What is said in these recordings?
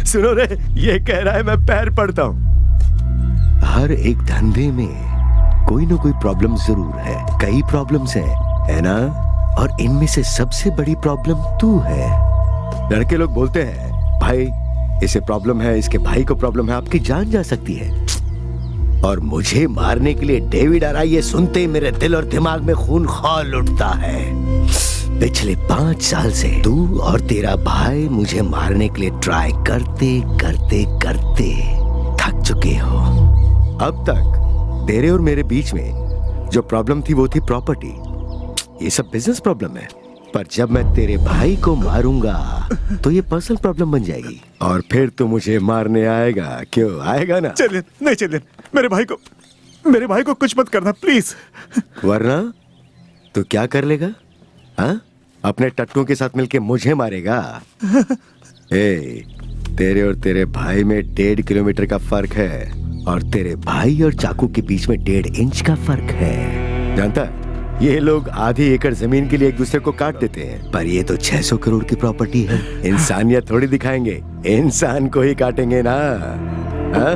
सुनो रे, ये कह रहा है मैं पैर पड़ता हूँ। हर एक धंधे में कोई ना कोई प्रॉब्लम जरूर है, कई प्रॉब्लम्स है ना? और इनमें से सबसे बड़ी प्रॉब्लम तू है। लड़के लोग बोलते हैं भाई इसे प्रॉब्लम है, इसके भाई को प्रॉब्लम है, आपकी जान जा सकती है। और मुझे मारने के लिए डेविड आ रहा है, ये सुनते ही मेरे दिल और दिमाग में खून खौल उठता है। पिछले 5 साल से तू और तेरा भाई मुझे मारने के लिए ट्राई करते करते करते थक चुके हो। अब तक तेरे और मेरे बीच में जो प्रॉब्लम थी वो थी प्रॉपर्टी। ये सब बिजनेस प्रॉब्लम है, पर जब मैं तेरे भाई को मारूंगा तो ये पर्सनल प्रॉब्लम बन जाएगी और फिर तू मुझे मारने आएगा। क्यों आएगा ना? चलिए नहीं चलिए, मेरे भाई को कुछ मत करना प्लीज। वरना तू क्या कर लेगा? हाँ, अपने टट्टू के साथ मिलके मुझे मारेगा? तेरे और तेरे भाई में 1.5 किलोमीटर का फर्क है और तेरे भाई और चाकू के बीच में 1.5 इंच का फर्क है। जानता, ये लोग आधी एकड़ जमीन के लिए एक दूसरे को काट देते हैं, पर ये तो 600 करोड़ की प्रॉपर्टी है। इंसानियत थोड़ी दिखाएंगे, इंसान को ही काटेंगे ना। हा?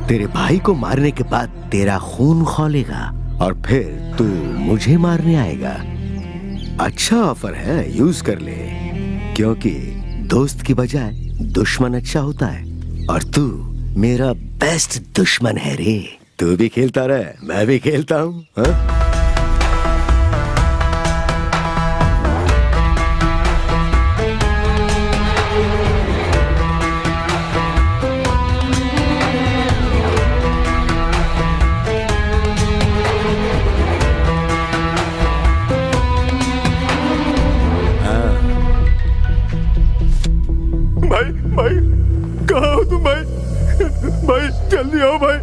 तेरे भाई को मारने के बाद तेरा खून खौलेगा और फिर तू मुझे मारने आएगा। अच्छा ऑफर है, यूज कर ले, क्योंकि दोस्त की बजाय दुश्मन अच्छा होता है और तू मेरा बेस्ट दुश्मन है रे। तू भी खेलता रहे, मैं भी खेलता हूँ। भाई कहाँ हो तुम? भाई जल्दी आओ भाई,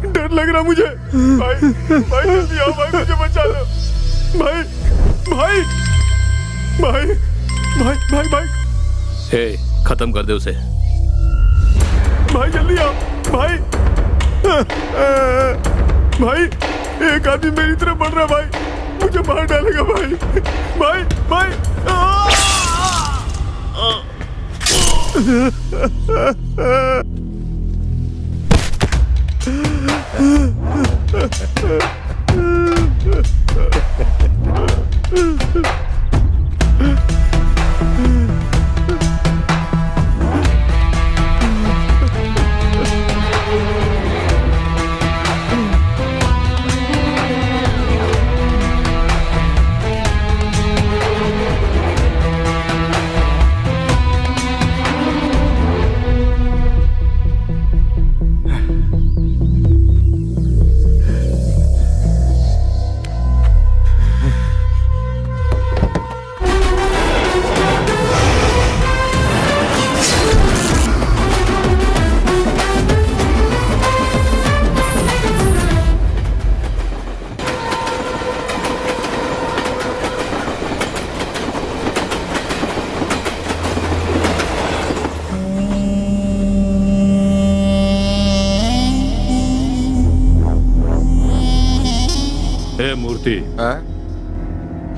डर लग रहा मुझे। भाई जल्दी आओ भाई, मुझे बचा लो। भाई भाई भाई भाई भाई भाई हे, खत्म कर दे उसे। भाई जल्दी आओ भाई। भाई एक आदमी मेरी तरफ बढ़ रहा है भाई, मुझे मार डालेगा भाई। भाई भाई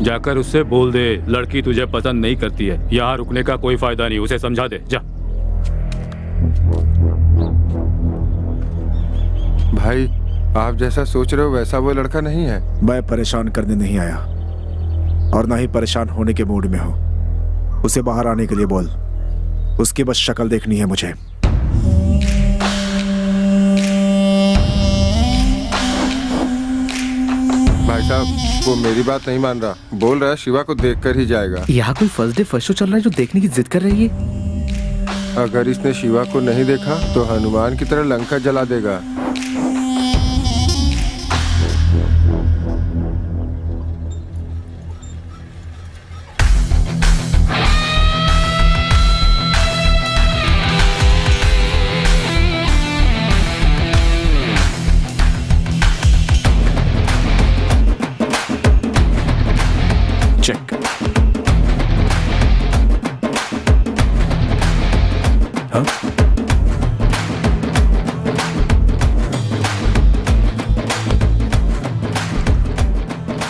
जाकर उससे बोल दे लड़की तुझे पसंद नहीं करती है, यहाँ रुकने का कोई फायदा नहीं, उसे समझा दे। जा। भाई आप जैसा सोच रहे हो वैसा वो लड़का नहीं है। मैं परेशान करने नहीं आया और ना ही परेशान होने के मूड में हूँ। उसे बाहर आने के लिए बोल, उसकी बस शक्ल देखनी है मुझे। भाई साहब वो मेरी बात नहीं मान रहा, बोल रहा है शिवा को देखकर ही जाएगा। यहाँ कोई फर्स्ट डे फर्स्ट शो चल रहा है जो देखने की जिद कर रही है। अगर इसने शिवा को नहीं देखा तो हनुमान की तरह लंका जला देगा।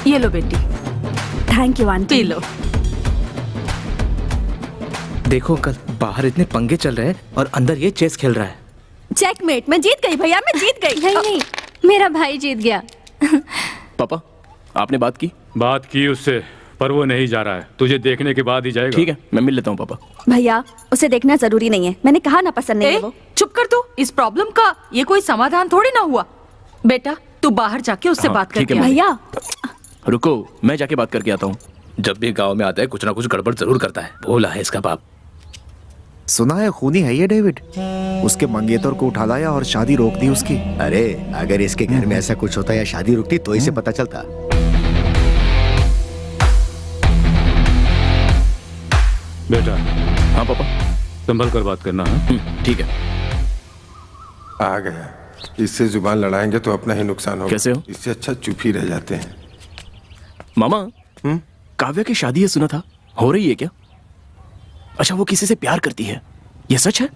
ये लो बेटी। Thank you aunty. P low. देखो अंकल, बाहर इतने पंगे चल रहे हैं और अंदर ये चेस खेल रहा है। चेकमेट, मैं जीत गई भैया, मैं जीत गई। नहीं नहीं, मेरा भाई जीत गया। पापा, आपने बात की? बात की उससे, पर वो नहीं जा रहा है। तुझे देखने के बाद ही जाएगा। ठीक है, मैं मिल लेता हूँ पापा। भैया उसे देखना जरूरी नहीं है, मैंने कहा ना पसंद नहीं है वो। चुप कर तू, इस प्रॉब्लम का ये कोई समाधान थोड़ी ना हुआ। बेटा तू बाहर जाके उससे हाँ, बात ठीक करके है, आ। भैया रुको, मैं जाके बात करके आता हूँ। जब भी गांव में आता है कुछ ना कुछ गड़बड़ जरूर करता है। भोला है इसका बाप। सुना है खूनी है ये डेविड। उसके मंगेतर को उठा लाया और शादी रोक दी उसकी। अरे अगर इसके घर में ऐसा कुछ होता या शादी रुकती तो इसे पता चलता। बेटा। हाँ पापा। संभल कर बात करना है। ठीक है। आ गया। इससे जुबान लड़ाएंगे तो अपना ही नुकसान होगा। कैसे हो? इससे अच्छा चुप ही रह जाते हैं। मामा, काव्या की शादी है सुना था, हो रही है क्या? अच्छा, वो किसी से प्यार करती है, ये सच है?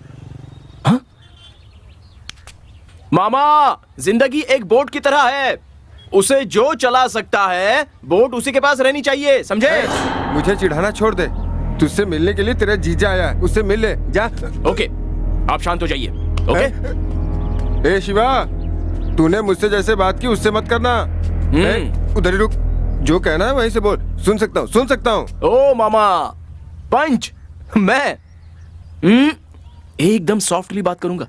हाँ? मामा, जिंदगी एक बोट की तरह है, उसे जो चला सकता है बोट उसी के पास रहनी चाहिए, समझे? मुझे चिढ़ाना छोड़ दे। तुझसे मिलने के लिए तेरा जीजा आया है, उससे मिल ले जा। ओके, आप शांत हो जाइए। ओके? ए शिवा, तूने मुझसे जैसे बात की उससे मत करना। उधर ही रुक, जो कहना है वहीं से बोल। सुन सकता हूँ। ओ मामा, पंच, मैं एकदम सॉफ्टली बात करूंगा।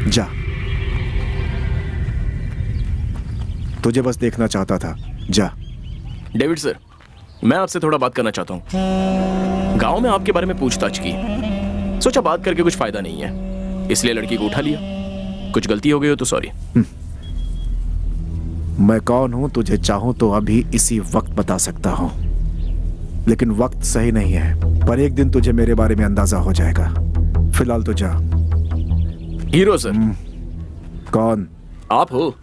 जा, तुझे बस देखना चाहता था, जा। डेविड सर, मैं आपसे थोड़ा बात करना चाहता हूँ। गांव में आपके बारे में पूछताछ की, सोचा बात करके कुछ फायदा नहीं है, इसलिए लड़की को उठा लिया। कुछ गलती हो गई हो तो सॉरी। मैं कौन हूं तुझे चाहूं तो अभी इसी वक्त बता सकता हूं, लेकिन वक्त सही नहीं है। पर एक दिन तुझे मेरे बारे में अंदाजा हो जाएगा। फिलहाल तो जा। Hero sir. कौन? आप हो।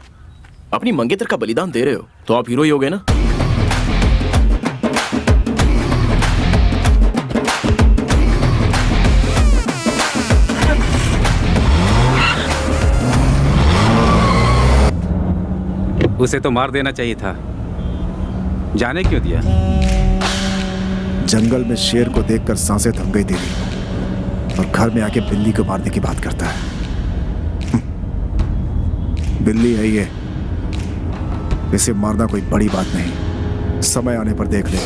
अपनी मंगेतर का बलिदान दे रहे हो तो आप हीरो ही हो गए ना। उसे तो मार देना चाहिए था, जाने क्यों दिया? जंगल में शेर को देखकर सांसें थम गई तेरी, और घर में आके बिल्ली को मारने की बात करता है। बिल्ली है ये, इसे मारना कोई बड़ी बात नहीं। समय आने पर देख ले।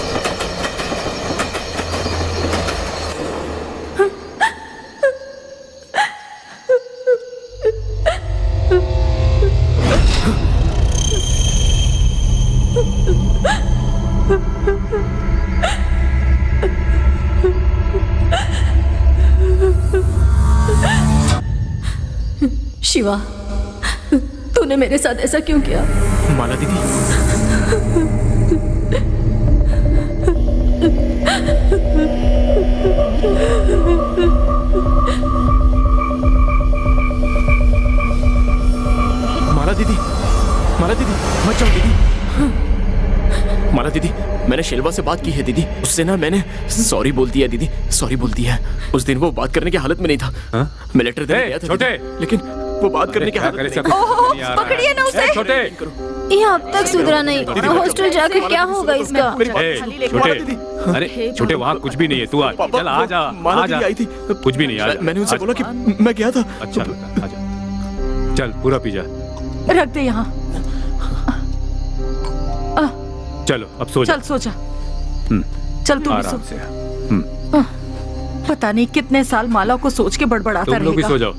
शिवा, तूने मेरे साथ ऐसा क्यों किया? माला दीदी, माला दीदी, माला दीदी, मत जाओ दीदी। माला दीदी, मैंने शेलवा से बात की है दीदी, उससे ना मैंने सॉरी बोल दिया दीदी, सॉरी बोल दिया है। उस दिन वो बात करने की हालत में नहीं था। मैं लेटर देने गया था छोटे, लेकिन वो बात करने की हालत में नहीं था। ओहो, पकड़िए ना उसे। छोटे, ये अब तक सुधरा नहीं, हॉस्टल जाके क्या होगा इसका? छोटे, अरे छोटे, वहाँ कुछ भी नहीं है, तू आ, चल आ जा, माला आ जा। दीदी आई थी, कुछ भी नहीं, आ जा। मैंने उनसे बोला कि मैं गया था। अच्छा लगा, आ जा, चल पूरा पी जा। रख दे यहाँ। चलो अब सो जा। चल सो जा। चल तू भी सो। आराम से। पता नहीं कितने साल माला को सोच के बड़बड़ाता तुम लोग भी रहेगा। सो जाओ।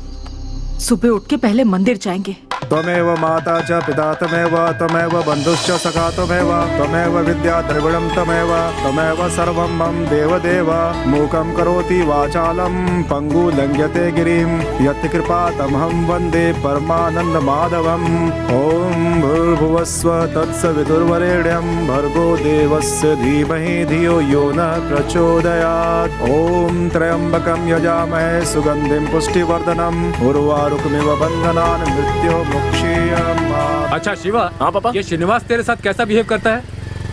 सुबह उठ के पहले मंदिर जाएंगे। त्वमेव माता च पिता त्वमेव बन्धुश्च सखा त्वमेव विद्या द्रविणं त्वमेव सर्वं मम देवदेव मूकं करोति वाचालं पङ्गु लङ्घ्यते गिरिं यत्कृपातमहं वन्दे परमानन्दमाधवम् ॐ भूर्भुवस्व तत्सवितुर्वरेण्यं भर्गो देवस्य धीमहि धियो यो न प्रचोदयात् ॐ त्र्यम्बकं यजामहे सुगन्धिं पुष्टिवर्धनम् उर्वारुकमिव बन्धनान् मृत्योर्मुक्षीयमामृतम्। अच्छा शिवा। हाँ पापा। ये श्रीनिवास तेरे साथ कैसा बिहेव करता है?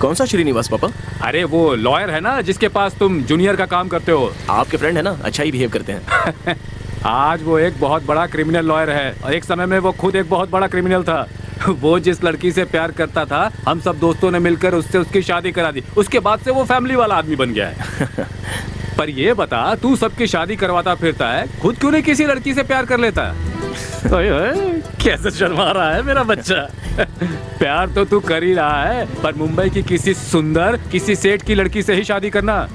कौन सा श्रीनिवास पापा? अरे वो लॉयर है ना जिसके पास तुम जूनियर का काम करते हो। आपके फ्रेंड है ना, अच्छा ही बिहेव करते हैं। आज वो एक बहुत बड़ा क्रिमिनल लॉयर है और एक समय में वो खुद एक बहुत बड़ा क्रिमिनल था। वो जिस लड़की से प्यार करता था, हम सब दोस्तों ने मिलकर उससे उसकी शादी करा दी। उसके बाद से वो फैमिली वाला आदमी बन गया है। पर ये बता, तू सबकी शादी करवाता फिरता है, खुद क्यों नहीं किसी लड़की से प्यार कर लेता? ओए ओए, कैसे शर्मा रहा है मेरा बच्चा। प्यार तो तू कर ही रहा है, पर मुंबई की किसी सुंदर, किसी सेठ की लड़की से ही शादी करना।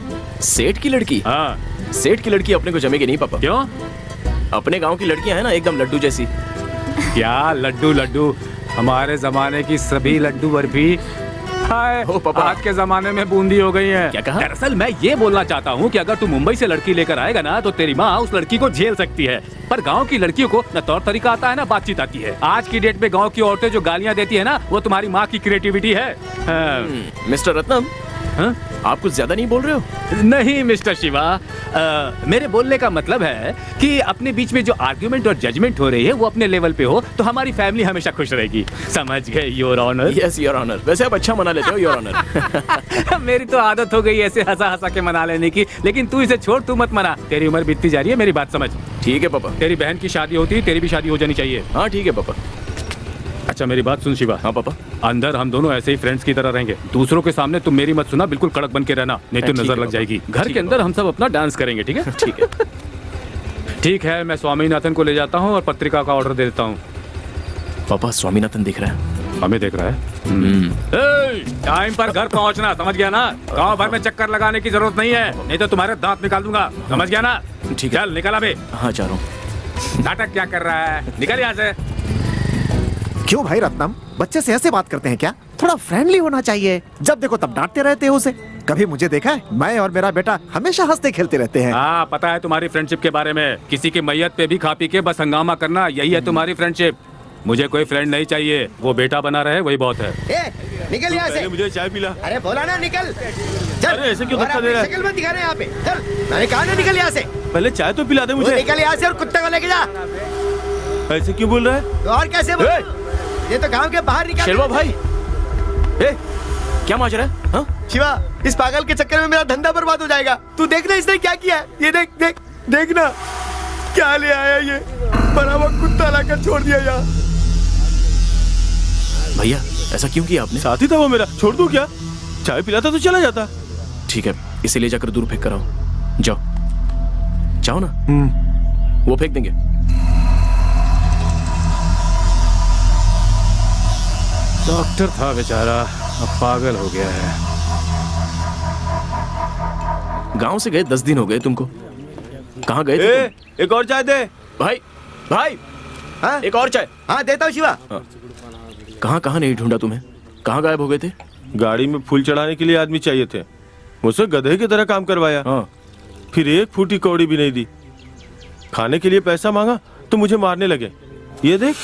सेठ की लड़की? हाँ। सेठ की लड़की अपने को जमेगी नहीं पापा। क्यों? अपने गांव की लड़कियां हैं ना एकदम लड्डू जैसी। क्या लड्डू लड्डू? हमारे जमाने की सभी लड्डू बर्फी हाय ओ पापा। आज के जमाने में बूंदी हो गई है। क्या कहा? दरअसल मैं ये बोलना चाहता हूँ कि अगर तू मुंबई से लड़की लेकर आएगा ना, तो तेरी माँ उस लड़की को झेल सकती है। पर गांव की लड़कियों को न तौर तरीका आता है ना बातचीत आती है। आज की डेट में गांव की औरतें जो गालियाँ देती है ना, वो तुम्हारी माँ की क्रिएटिविटी है। मिस्टर रत्नम, हाँ? आप कुछ ज्यादा नहीं बोल रहे हो? नहीं मिस्टर शिवा, मेरे बोलने का मतलब है कि अपने बीच में जो आर्ग्यूमेंट और जजमेंट हो रही है वो अपने लेवल पे हो तो हमारी फैमिली हमेशा खुश रहेगी। समझ गए your honour? Yes your honour. वैसे आप अच्छा मना लेते हो योर ऑनर। मेरी तो आदत हो गई ऐसे हंसा हंसा के मना लेने की, लेकिन तू इसे छोड़, तू मत मना। तेरी उम्र बीतती जा रही है, मेरी बात समझ। ठीक है पापा। तेरी बहन की शादी होती, तेरी भी शादी हो जानी चाहिए। हाँ ठीक है पापा। अच्छा मेरी बात सुन शिवा। हाँ पापा। अंदर हम दोनों ऐसे ही फ्रेंड्स की तरह रहेंगे। दूसरों के सामने तुम मेरी मत सुना, बिल्कुल कड़क बन के रहना, नहीं तो ठीक नजर है लग जाएगी। घर ठीक के है अंदर हम सब अपना डांस करेंगे, ठीक है? ठीक है। ठीक है, मैं स्वामीनाथन को ले जाता हूँ और पत्रिका का ऑर्डर दे देता हूँ। पापा स्वामीनाथन दिख रहा है। हमें देख रहा है। टाइम पर घर पहुँचना, समझ गया ना? गाँव भर में चक्कर लगाने की जरूरत नहीं है, नहीं तो तुम्हारे दांत निकाल दूंगा, समझ गया ना? ठीक है। चल निकल अबे। हाँ जा रहा हूँ। नाटक क्या कर रहा है? निकल यहाँ से। क्यों भाई रत्नम, बच्चे से ऐसे बात करते हैं क्या? थोड़ा फ्रेंडली होना चाहिए। जब देखो तब डांटते रहते हो उसे। कभी मुझे देखा है? मैं और मेरा बेटा हमेशा हंसते खेलते रहते हैं। हाँ पता है तुम्हारी फ्रेंडशिप के बारे में। किसी की मैयत पे भी खा पी के बस हंगामा करना, यही है तुम्हारी फ्रेंडशिप। मुझे कोई फ्रेंड नहीं चाहिए, वो बेटा बना रहे वही बहुत है। निकल यहाँ से। मुझे चाय पिला। अरे बोला ना निकल। चल। अरे ऐसे क्यों धक्का दे रहा है? शक्ल मत दिखा रहे यहाँ पे। चल, मैंने कहा ना निकल यहाँ से। पहले चाय तो पिला दे तू मुझे। निकल यहाँ से और कुत्ते को लेके जा। ऐसे क्यों बोल रहा है? तो और कैसे बोल? ये तो गांव के बाहर निकाल। शेरवा भाई, ए, क्या माज रहा है? हाँ? शिवा, इस पागल के चक्कर में मेरा धंधा बर्बाद हो जाएगा। तू देखना इसने क्या किया है। ये देख देख देखना क्या ले आया ये। बड़ा वो कुत्ता लाकर छोड़ दिया यहाँ। भैया ऐसा क्यों किया आपने? साथी था वो मेरा, छोड़ दूं क्या? चाय पिलाता तो चला जाता। ठीक है, इसे ले जाकर दूर फेंक कर आओ। जाओ जाओ ना। वो फेंक देंगे। डॉक्टर था बेचारा, अब पागल हो गया है। गांव से गए 10 दिन हो गए तुमको। कहाँ गए थे तुम? एक और चाय दे। भाई भाई, हाँ? एक और चाय। हाँ देता हूँ शिवा। कहाँ कहाँ नहीं ढूंढा तुम्हें? कहाँ गायब हो गए थे? गाड़ी में फूल चढ़ाने के लिए आदमी चाहिए थे, मुझसे गधे की तरह काम करवाया। हाँ। फिर एक फूटी कौड़ी भी नहीं दी। खाने के लिए पैसा मांगा तो मुझे मारने लगे। ये देख,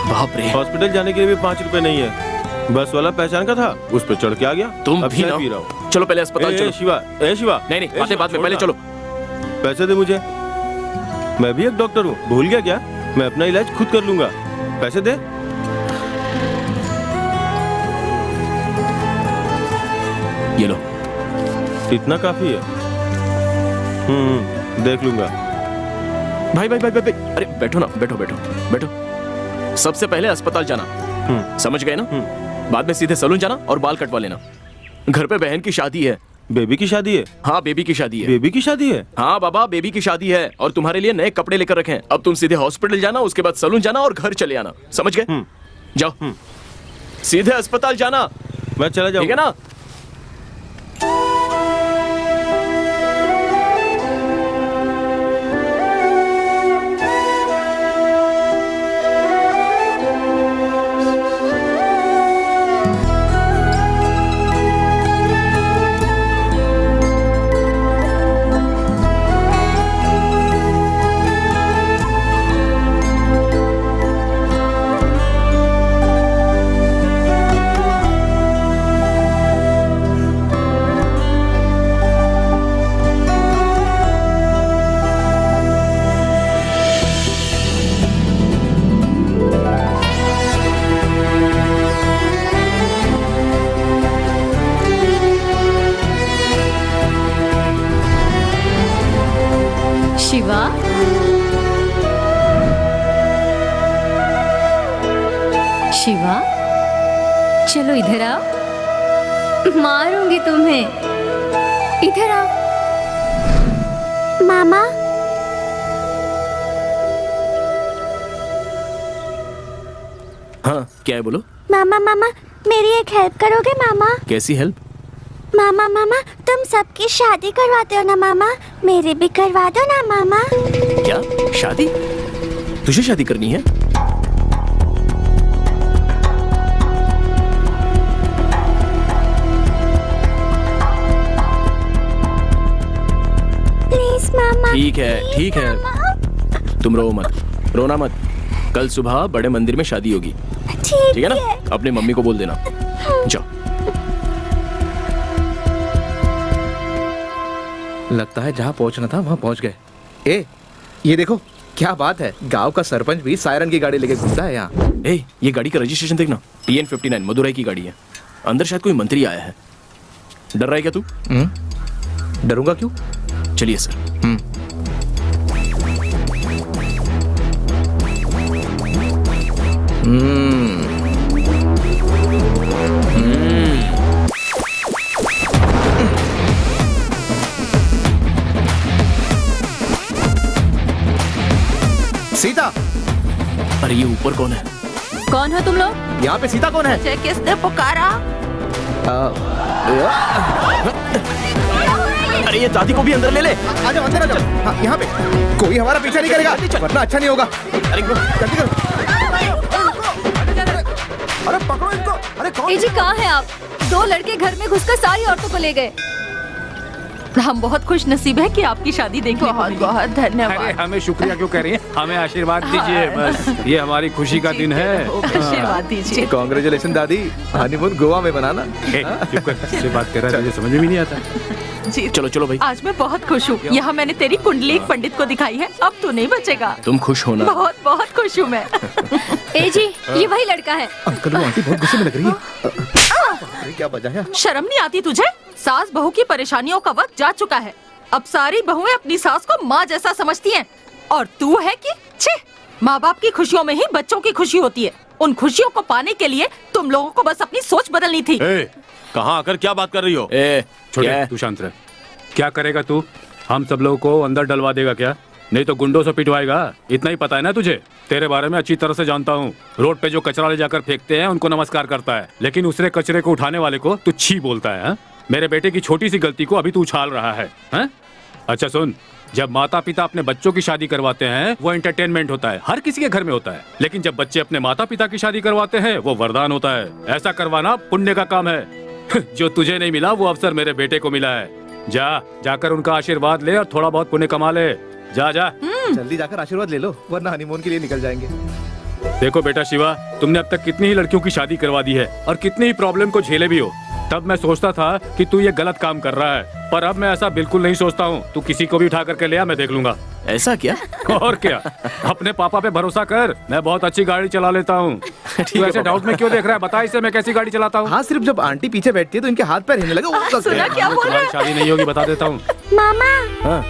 बाप रे। हॉस्पिटल जाने के लिए भी 5 रुपए नहीं है। बस वाला पहचान का था, उस पर चढ़ के आ गया। तुम अब भी चाय ना। पी रहा हूँ। चलो पहले अस्पताल चलो। शिवा, शिवा। नहीं नहीं, बातें बाद में, पहले चलो। पैसे दे मुझे, मैं भी एक डॉक्टर हूँ, भूल गया क्या? मैं अपना इलाज खुद कर लूंगा। पैसे दे। ये लो। इतना काफी है। देख लूंगा। भाई भाई भाई भाई, अरे बैठो ना, बैठो बैठो बैठो। सबसे पहले अस्पताल जाना, समझ गए ना? बाद में सीधे सैलून जाना और बाल कटवा लेना। घर पे बहन की शादी है। बेबी की शादी है? हाँ बेबी की शादी है। बेबी की शादी है? हाँ बाबा, बेबी की शादी है और तुम्हारे लिए नए कपड़े लेकर रखे हैं। अब तुम सीधे हॉस्पिटल जाना, उसके बाद सैलून जाना और घर चले आना, समझ गए? जाओ। सीधे अस्पताल जाना। मैं चला जाऊँ, ठीक है ना? चलो इधर आओ, मारूंगी तुम्हें। इधर आओ। मामा हाँ क्या है बोलो। मामा मामा मेरी एक हेल्प करोगे मामा? कैसी हेल्प? मामा मामा तुम सबकी शादी करवाते हो ना मामा, मेरी भी करवा दो ना मामा। क्या शादी? तुझे शादी करनी है? प्लीज मामा। ठीक है तुम रो मत, रोना मत। कल सुबह बड़े मंदिर में शादी होगी, ठीक है ना? अपने मम्मी को बोल देना। जाओ। लगता है जहाँ पहुंचना था वहाँ पहुंच गए। ए, ये देखो क्या बात है, गांव का सरपंच भी सायरन की गाड़ी लेके घूमता है यहाँ। ए, ये गाड़ी का रजिस्ट्रेशन देखना, TN59 मदुरई की गाड़ी है। अंदर शायद कोई मंत्री आया है। डर रहा है क्या तू? डरूंगा क्यों? चलिए सर। सीता, अरे ये ऊपर कौन है? कौन हो तुम लोग? यहाँ पे सीता कौन है? मुझे किसने पुकारा? अरे ये दादी को भी अंदर ले ले। आ जाओ अंदर आ जाओ। हाँ, यहाँ पे कोई हमारा पीछा नहीं करेगा, वरना अच्छा नहीं होगा। अरे जल्दी करो। अरे पकड़ो इनको। अरे कौन? ए जी कहाँ हैं आप? 2 लड़के घर में घुसकर सारी औरतों को ले गए। हम बहुत खुश नसीब है कि आपकी शादी देखने को मिली। बहुत अरे धन्यवाद। हमें शुक्रिया क्यों कह रही हैं? हमें आशीर्वाद दीजिए बस, ये हमारी खुशी का दिन है। आशीर्वाद दीजिए। कांग्रेचुलेशन दादी, हनीमून गोवा में बनाना। ए, चुप कर, किससे बात कर रहा है? मुझे समझ में भी नहीं आता। जी चलो चलो भाई। आज मैं बहुत खुश हूँ। यहाँ मैंने तेरी कुंडली एक पंडित को दिखाई है, अब तू नहीं बचेगा। तुम खुश होना। बहुत बहुत खुश हूँ मैं। ए जी ये वही लड़का है। अंकल वो आंटी बहुत गुस्से में लग रही है। अरे क्या वजह है? शर्म नहीं आती तुझे? सास बहू की परेशानियों का वक्त जा चुका है। अब सारी बहुएं अपनी सास को माँ जैसा समझती हैं, और तू है कि छे, माँ बाप की खुशियों में ही बच्चों की खुशी होती है। उन खुशियों को पाने के लिए तुम लोगों को बस अपनी सोच बदलनी थी। कहाँ आकर क्या बात कर रही हो? छोटे तू शांत रह। क्या करेगा तू? हम सब लोगों को अंदर डलवा देगा क्या? नहीं तो गुंडों से पिटवाएगा। इतना ही पता है ना तुझे? तेरे बारे में अच्छी तरह से जानता हूँ। रोड पे जो कचरा ले जाकर फेंकते हैं उनको नमस्कार करता है, लेकिन दूसरे कचरे को उठाने वाले को तू छी बोलता है। हा? मेरे बेटे की छोटी सी गलती को अभी तू उछाल रहा है, हा? अच्छा सुन, जब माता पिता अपने बच्चों की शादी करवाते हैं वो एंटरटेनमेंट होता है, हर किसी के घर में होता है। लेकिन जब बच्चे अपने माता पिता की शादी करवाते हैं वो वरदान होता है। ऐसा करवाना पुण्य का काम है। जो तुझे नहीं मिला वो अवसर मेरे बेटे को मिला है। जाकर उनका आशीर्वाद ले और थोड़ा बहुत पुण्य कमा ले। जा जल्दी जाकर आशीर्वाद ले लो, वरना हनीमून के लिए निकल जाएंगे। देखो बेटा शिवा, तुमने अब तक कितनी ही लड़कियों की शादी करवा दी है और कितनी ही प्रॉब्लम को झेले भी हो। तब मैं सोचता था कि तू ये गलत काम कर रहा है, पर अब मैं ऐसा बिल्कुल नहीं सोचता हूँ। तू किसी को भी उठा करके ले आ, मैं देख लूंगा। ऐसा क्या? और क्या, अपने पापा पे भरोसा कर। मैं बहुत अच्छी गाड़ी चला लेता हूँ। तू ऐसे डाउट में क्यों देख रहा है? बता इसे मैं कैसी गाड़ी चलाता हूँ। हाँ, सिर्फ जब आंटी पीछे बैठती है तो इनके हाथ पैर हिलने लगे। सुना क्या बोल रहा है? शादी नहीं होगी बता देता हूँ। मामा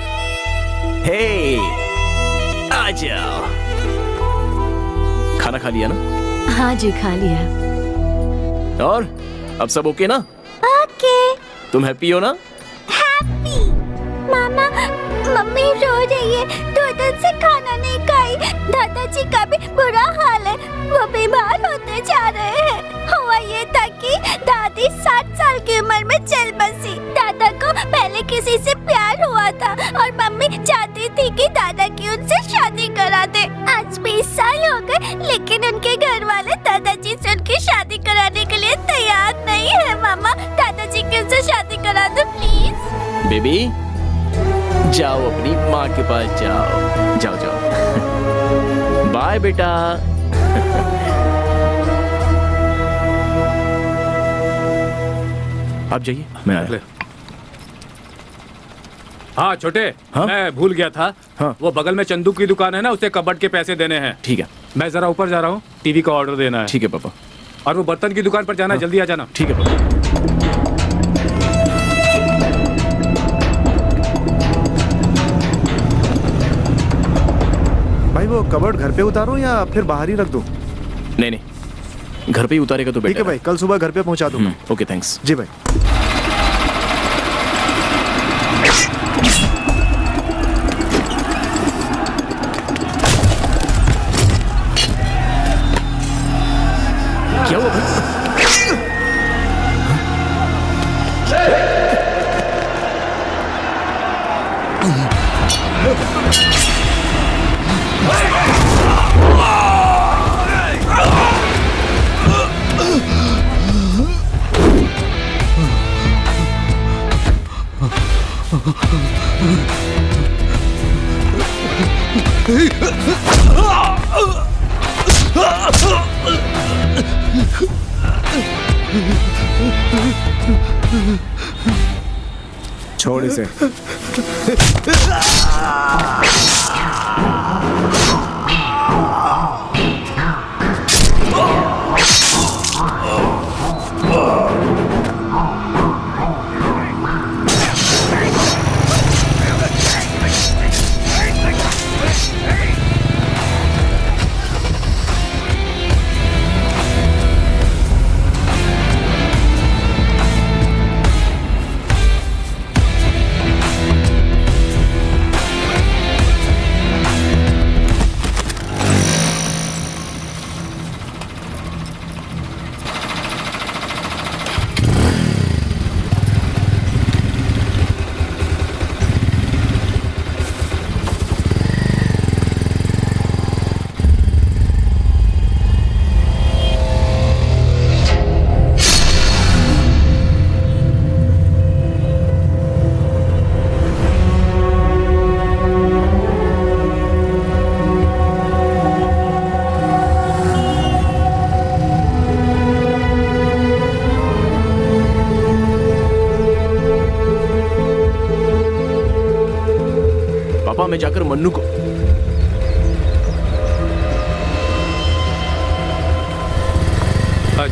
हे, आ जाओ। खाना खा लिया ना? हाँ जी खा लिया। और अब सब ओके ना? ओके। तुम हैप्पी हो ना? हैप्पी। मामा मम्मी रो रही है, 2 दिन से खाना नहीं खाई। दादाजी का भी बुरा हाल है, वो बीमार होते जा रहे हैं। हुआ ये था कि दादी 60 साल की उम्र में चल बसी। दादा को पहले किसी से प्यार हुआ था और मम्मी चाहती थी कि दादा की उनसे शादी करा दे। आज 20 साल हो गए, लेकिन उनके घर वाले दादाजी से उनकी शादी कराने के लिए तैयार नहीं है। मामा दादाजी की उनसे शादी करा दो प्लीज। बेबी जाओ, अपनी माँ के पास जाओ। जाओ जाओ। बाय बेटा। आप जाइए, मैं आया। हाँ छोटे, हाँ? मैं भूल गया था। हाँ? वो बगल में चंदू की दुकान है ना, उसे कबर्ड के पैसे देने हैं। ठीक है। मैं जरा ऊपर जा रहा हूँ, टीवी का ऑर्डर देना है। ठीक है पापा। और वो बर्तन की दुकान पर जाना है, जल्दी आ जाना। ठीक है पापा। भाई वो कबर्ड घर पे उतारूं या फिर बाहर ही रख दूं? नहीं नहीं, घर पे ही उतारेगा तो ठीक है बेटर भाई, कल सुबह घर पे पहुंचा दूंगा। Okay thanks. जी भाई। क्या हुआ भाई? छोड़ इसे। पापा मैं जाकर मन्नू को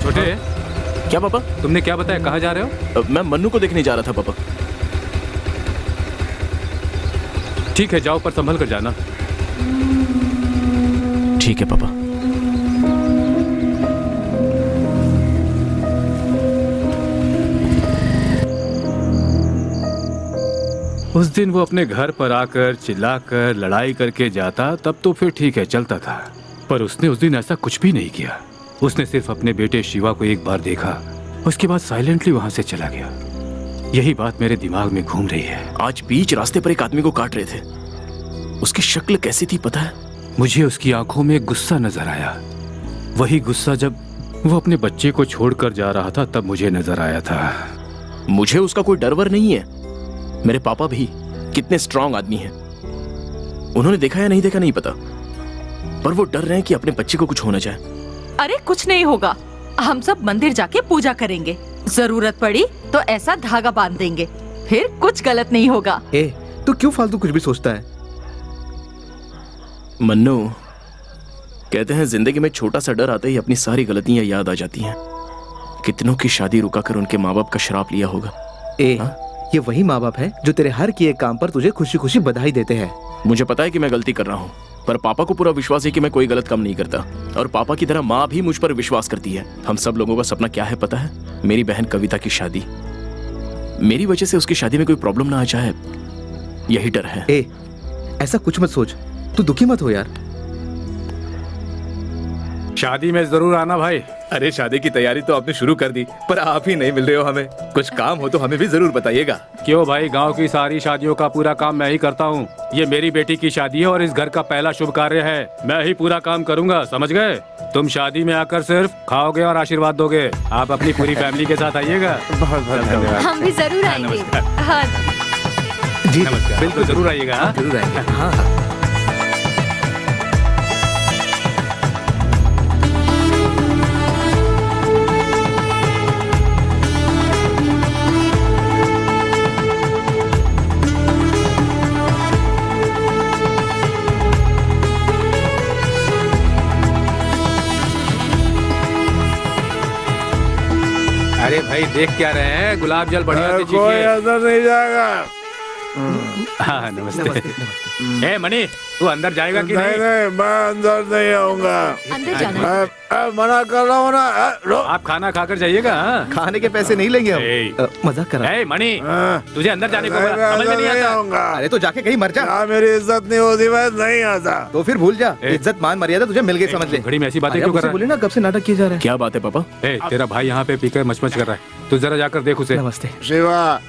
छोटे, क्या पापा? तुमने क्या बताया, कहाँ जा रहे हो? मैं मन्नू को देखने जा रहा था पापा। ठीक है, जाओ पर संभल कर जाना। ठीक है पापा। उस दिन वो अपने घर पर आकर चिल्लाकर लड़ाई करके जाता तब तो फिर ठीक है, चलता था। पर उसने उस दिन ऐसा कुछ भी नहीं किया। उसने सिर्फ अपने बेटे शिवा को एक बार देखा, उसके बाद साइलेंटली वहां से चला गया। यही बात मेरे दिमाग में घूम रही है। आज बीच रास्ते पर एक आदमी को काट रहे थे। उसकी शक्ल कैसी थी पता है? मुझे उसकी आंखों में गुस्सा नजर आया। वही गुस्सा जब वो अपने बच्चे को छोड़कर जा रहा था तब मुझे नजर आया था। मुझे उसका कोई डर वर नहीं है। मेरे पापा भी कितने स्ट्रांग आदमी हैं। उन्होंने देखा या नहीं देखा नहीं पता, पर वो डर रहे हैं कि अपने बच्चे को कुछ हो ना जाए। अरे कुछ नहीं होगा, हम सब मंदिर जाके पूजा करेंगे। जरूरत पड़ी तो ऐसा धागा बांध देंगे, फिर कुछ गलत नहीं होगा। ए, तू क्यों फालतू कुछ भी सोचता है? मन्नू, कहते हैं जिंदगी में छोटा सा डर आते ही अपनी सारी गलतियां याद आ जाती हैं। कितनों की शादी रुका कर उनके माँ बाप का श्राप लिया होगा। ये वही माँ बाप है जो तेरे हर किए काम पर तुझे खुशी खुशी बधाई देते हैं। मुझे पता है कि मैं गलती कर रहा हूँ, पर पापा को पूरा विश्वास है कि मैं कोई गलत काम नहीं करता। और पापा की तरह माँ भी मुझ पर विश्वास करती है। हम सब लोगों का सपना क्या है पता है? मेरी बहन कविता की शादी। मेरी वजह से उसकी शादी में कोई प्रॉब्लम ना आ जाए, यही डर है। ऐसा कुछ मत सोच, तू दुखी मत हो यार। शादी में जरूर आना भाई। अरे शादी की तैयारी तो आपने शुरू कर दी, पर आप ही नहीं मिल रहे हो हमें। कुछ काम हो तो हमें भी जरूर बताइएगा। क्यों भाई, गांव की सारी शादियों का पूरा काम मैं ही करता हूँ। ये मेरी बेटी की शादी है और इस घर का पहला शुभ कार्य है। मैं ही पूरा काम करूँगा, समझ गए? तुम शादी में आकर सिर्फ खाओगे और आशीर्वाद दोगे। आप अपनी पूरी फैमिली के साथ आइएगा। बहुत बहुत धन्यवाद। हम भी जरूर आएंगे। हाँ जी नमस्कार, बिल्कुल जरूर आइएगा। जरूर आएंगे। हाँ। अरे भाई देख क्या रहे हैं, गुलाब जल बढ़िया से कोई चीजिए। अंदर नहीं जाएगा। हाँ नमस्ते। ए मणि, तू अंदर जाएगा कि नहीं? नहीं, मैं अंदर नहीं आऊंगा। अंदर जाना है। मैं मना कर रहा हूँ ना। आप खाना खाकर जाइएगा। हाँ? खाने के पैसे नहीं लेंगे ए। हम। मजाक कर रहा हूँ। ए मणि, तुझे अंदर जाने को बोला, समझ में नहीं नहीं आता? आऊंगा। अरे तो जाके कहीं मर जा। यहाँ मेरी इज्जत नहीं होती, मैं नहीं आता। तो फिर भूल जा, ए। इज्जत मान मर्यादा तुझे मिल गई, समझ ले। घड़ी में ऐसी बातें अरे क्यों अब कर उसे रहा बोले ना, कब से नाटक किया जा रहा है। क्या बात है पापा? है? ए, तेरा भाई यहाँ पे पीकर मचमच कर रहा है, तू जरा जाकर देख उसे। नमस्ते। शिवा,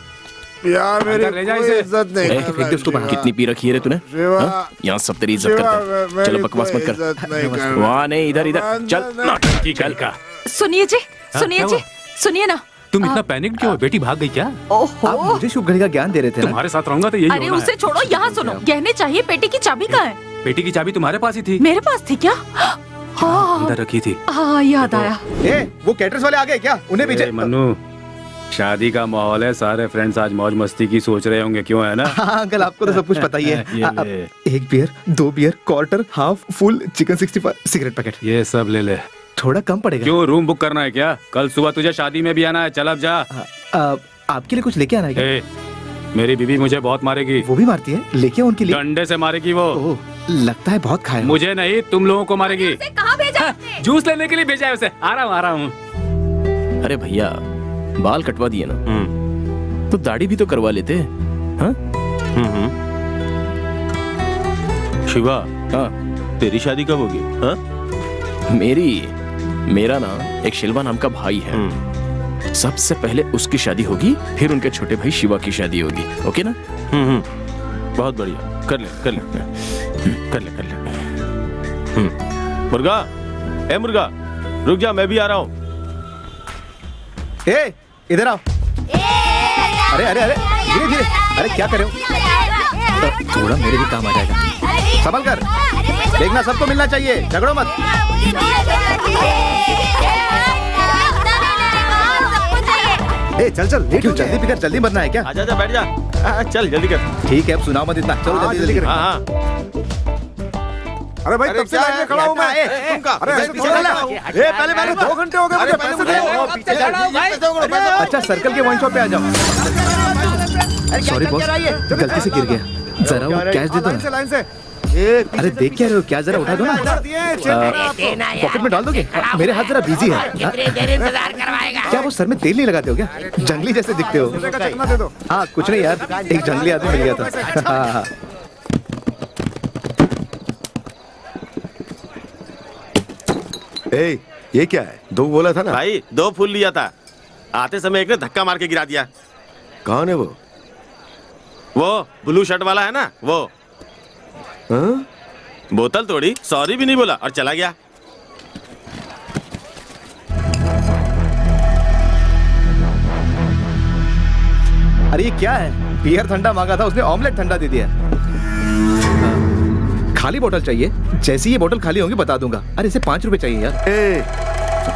यार मेरी अंदर ले जा कोई इसे। इज्जत नहीं ए, कर फेंक दे उसको बाहर। कितनी पी रखी है रे तूने? शिवा, हाँ? यहाँ सब तेरी इज्जत शिवा, करते हैं। मेरी चलो बकवास मत कोई कर। इज्जत नहीं कर रहा। वहाँ नहीं, इधर इधर चल। नाटक चल का। सुनिए जी, सुनिए क्या जी, हुआ? सुनिए ना। तुम इतना पैनिक क्यों हो? बेटी भाग गई क्या? आप ओहो, मुझे शुभ घड़ी का ज्ञान दे रहे थे ना। तुम्हारे साथ रहूंगा तो यही अरे होना उसे है। छोड़ो, यहाँ सुनो। गहने चाहिए, पेटी की चाबी कहाँ है? बेटी की चाबी तुम्हारे पास ही थी। मेरे पास थी क्या? हाँ अंदर रखी थी। हाँ, याद आया। ए, वो कैटरस वाले आ गए क्या? उन्हें पीछे। ए, मन्नू, शादी का माहौल है, सारे फ्रेंड्स आज मौज मस्ती की सोच रहे होंगे, क्यों है ना? हाँ अंकल, आपको तो सब कुछ पता ही है। ये अब ले। 1 beer, 2 beer, quarter, half, full, chicken 65, cigarette packet. ये सब ले ले। थोड़ा कम पड़ेगा। क्यों, रूम बुक करना है क्या? कल सुबह तुझे शादी में भी आना है, चल अब जा। आपके लिए कुछ लेके आना है क्या? ए, मेरी बीवी मुझे बहुत मारेगी। वो भी मारती है, लेके आओ उनके लिए। डंडे से मारेगी वो। ओह, लगता है बहुत खाया। मुझे नहीं, तुम लोगों को मारेगी। कहाँ भेजा आपने? जूस लेने के लिए भेजा है उसे। आ रहा हूँ। अरे भैया, बाल कटवा दिए ना, तो दाढ़ी भी तो करवा लेते। हाँ? शिवा, हाँ, तेरी शादी कब होगी? हाँ? मेरा ना एक शिल्वा नाम का भाई है। सबसे पहले उसकी शादी होगी, फिर उनके छोटे भाई शिवा की शादी होगी। ओके ना? बहुत बढ़िया, कर ले कर ले कर ले कर ले। मुर्गा, ए मुर्गा, रुक जा, मैं भी आ रहा हूँ। ए, इधर आओ। अरे अरे अरे, धीरे धीरे। अरे क्या कर रहे हो? थोड़ा मेरे भी काम आ जाएगा। संभल कर देखना, सबको मिलना चाहिए, झगड़ो मत। ए चल चल, लेट हो गया। जल्दी पिकर, जल्दी मरना है क्या? आजा जा, बैठ जा। चल जल्दी कर। ठीक है, अब सुनाओ मत इतना। चलो जल्दी जल्दी कर। हाँ हाँ। अरे भाई, तब से लाइन में खड़ा हूँ मैं। अरे ऐसे थोड़ा ना। ए, पहले मैंने 2 घंटे हो गए, मुझे पैसे दो। अच्छा, सर्कल के वाइन शॉप पे आ जाओ। सॉरी बॉस, गलती से गिर गया। जरा वो कैश दे दो ना। लाइन से। अरे देख क्या रहे हो, क्या जरा उठा दो ना। पॉकेट में डाल दोगे? मेरे हाथ जरा बिजी है। क्या वो सर में तेल नहीं लगाते हो क्या? जंगली जैसे दिखते हो। चकना दे दो। हाँ कुछ नहीं यार, एक जंगली आदमी मिल गया था। हाँ हाँ। ए, ये क्या है? 2 बोला था ना? भाई 2 फूल लिया था, आते समय एक ने धक्का मार के गिरा दिया। कौन है वो? वो ब्लू शर्ट वाला है ना, वो। हाँ? बोतल तोड़ी, सॉरी भी नहीं बोला और चला गया। अरे ये क्या है? बियर ठंडा मांगा था उसने, ऑमलेट ठंडा दे दिया। खाली बोतल चाहिए? जैसी ये बोतल खाली होगी बता दूंगा। अरे इसे 5 रुपए चाहिए यार। ए,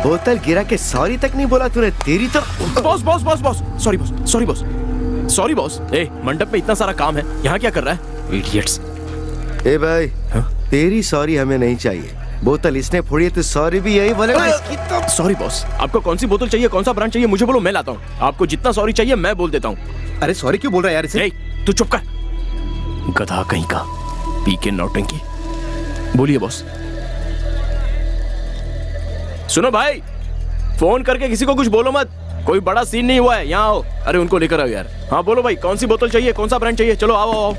बोतल गिरा के सॉरी तक नहीं बोला तूने। तेरी तो boss boss boss boss, sorry boss, sorry boss, sorry boss. ए, मंडप में इतना सारा काम है, यहाँ क्या कर रहा है? इडियट्स। ए भाई, तेरी सॉरी हमें नहीं चाहिए। बोतल इसने फोड़ी है तो सॉरी भी यही बोलेगा। सॉरी बॉस, आपको कौन सी बोतल चाहिए, कौन सा ब्रांड चाहिए, मुझे बोलो, मैं लाता हूँ। आपको जितना सॉरी चाहिए मैं बोल देता हूँ। अरे सॉरी क्यों बोल रहा है यार इसे? तू चुप कर, गधा कहीं का, पी के नौटंकी। बोलिए बॉस। सुनो भाई, फोन करके किसी को कुछ बोलो मत, कोई बड़ा सीन नहीं हुआ है, यहाँ आओ। अरे उनको लेकर आओ यार। हाँ बोलो भाई, कौन सी बोतल चाहिए, कौन सा ब्रांड चाहिए, चलो आओ आओ।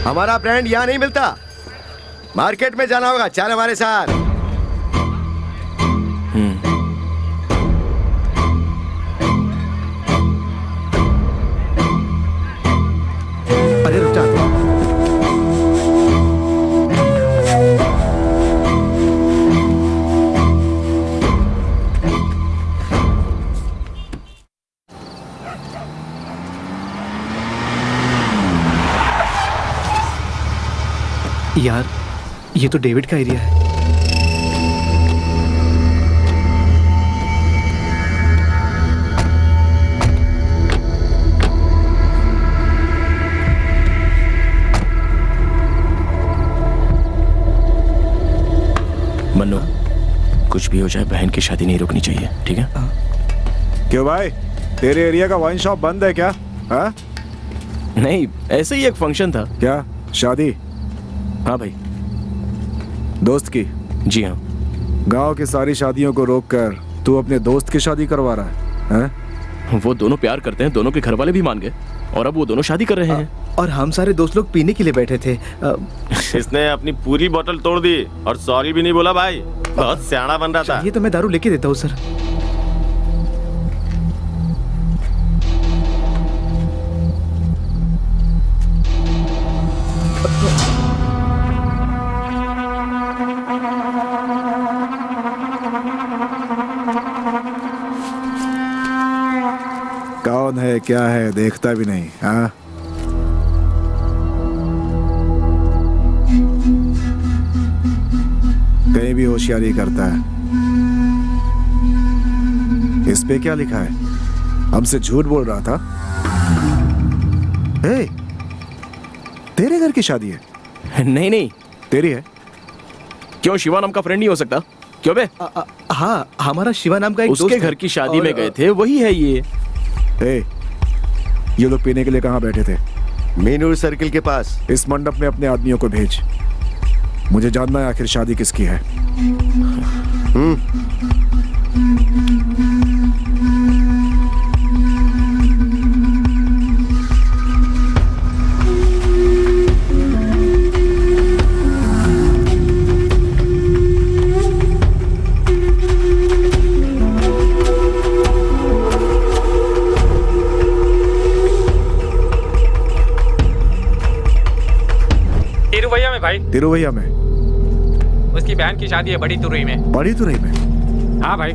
हमारा ब्रांड यहाँ नहीं मिलता, मार्केट में जाना होगा। चल हमारे साथ। अरे रुक जा। यार ये तो डेविड का एरिया है। मन्नू, कुछ भी हो जाए बहन की शादी नहीं रुकनी चाहिए, ठीक है? क्यों भाई, तेरे एरिया का वाइन शॉप बंद है क्या? हाँ? नहीं, ऐसे ही एक फंक्शन था। क्या शादी? हाँ भाई। दोस्त की? जी हाँ। गांव की सारी शादियों को रोककर तू अपने दोस्त की शादी करवा रहा है? हैं? वो दोनों प्यार करते हैं, दोनों के घर वाले भी मान गए और अब वो दोनों शादी कर रहे हैं। और हम सारे दोस्त लोग पीने के लिए बैठे थे। इसने अपनी पूरी बोतल तोड़ दी और सॉरी भी नहीं बोला भाई। बहुत सियाना बन रहा था। ये तो मैं दारू लेके देता हूँ सर। कौन है क्या है देखता भी नहीं। हाँ, कहीं भी होशियारी करता है। इस पे क्या लिखा है? हमसे झूठ बोल रहा था। हे, तेरे घर की शादी है? नहीं नहीं, तेरी है? क्यों, शिवा नाम का फ्रेंड नहीं हो सकता? क्यों बे? हाँ, हमारा शिवा नाम का एक उसके दोस्त घर की शादी में गए थे, वही है ये। ए, ये लोग पीने के लिए कहाँ बैठे थे? मीनूर सर्किल के पास। इस मंडप में अपने आदमियों को भेज। मुझे जानना है आखिर शादी किसकी है। तिरुवैया में भाई। तिरुवैया में? उसकी बहन की शादी है बड़ी तुरई में। बड़ी तुरई में? हाँ भाई।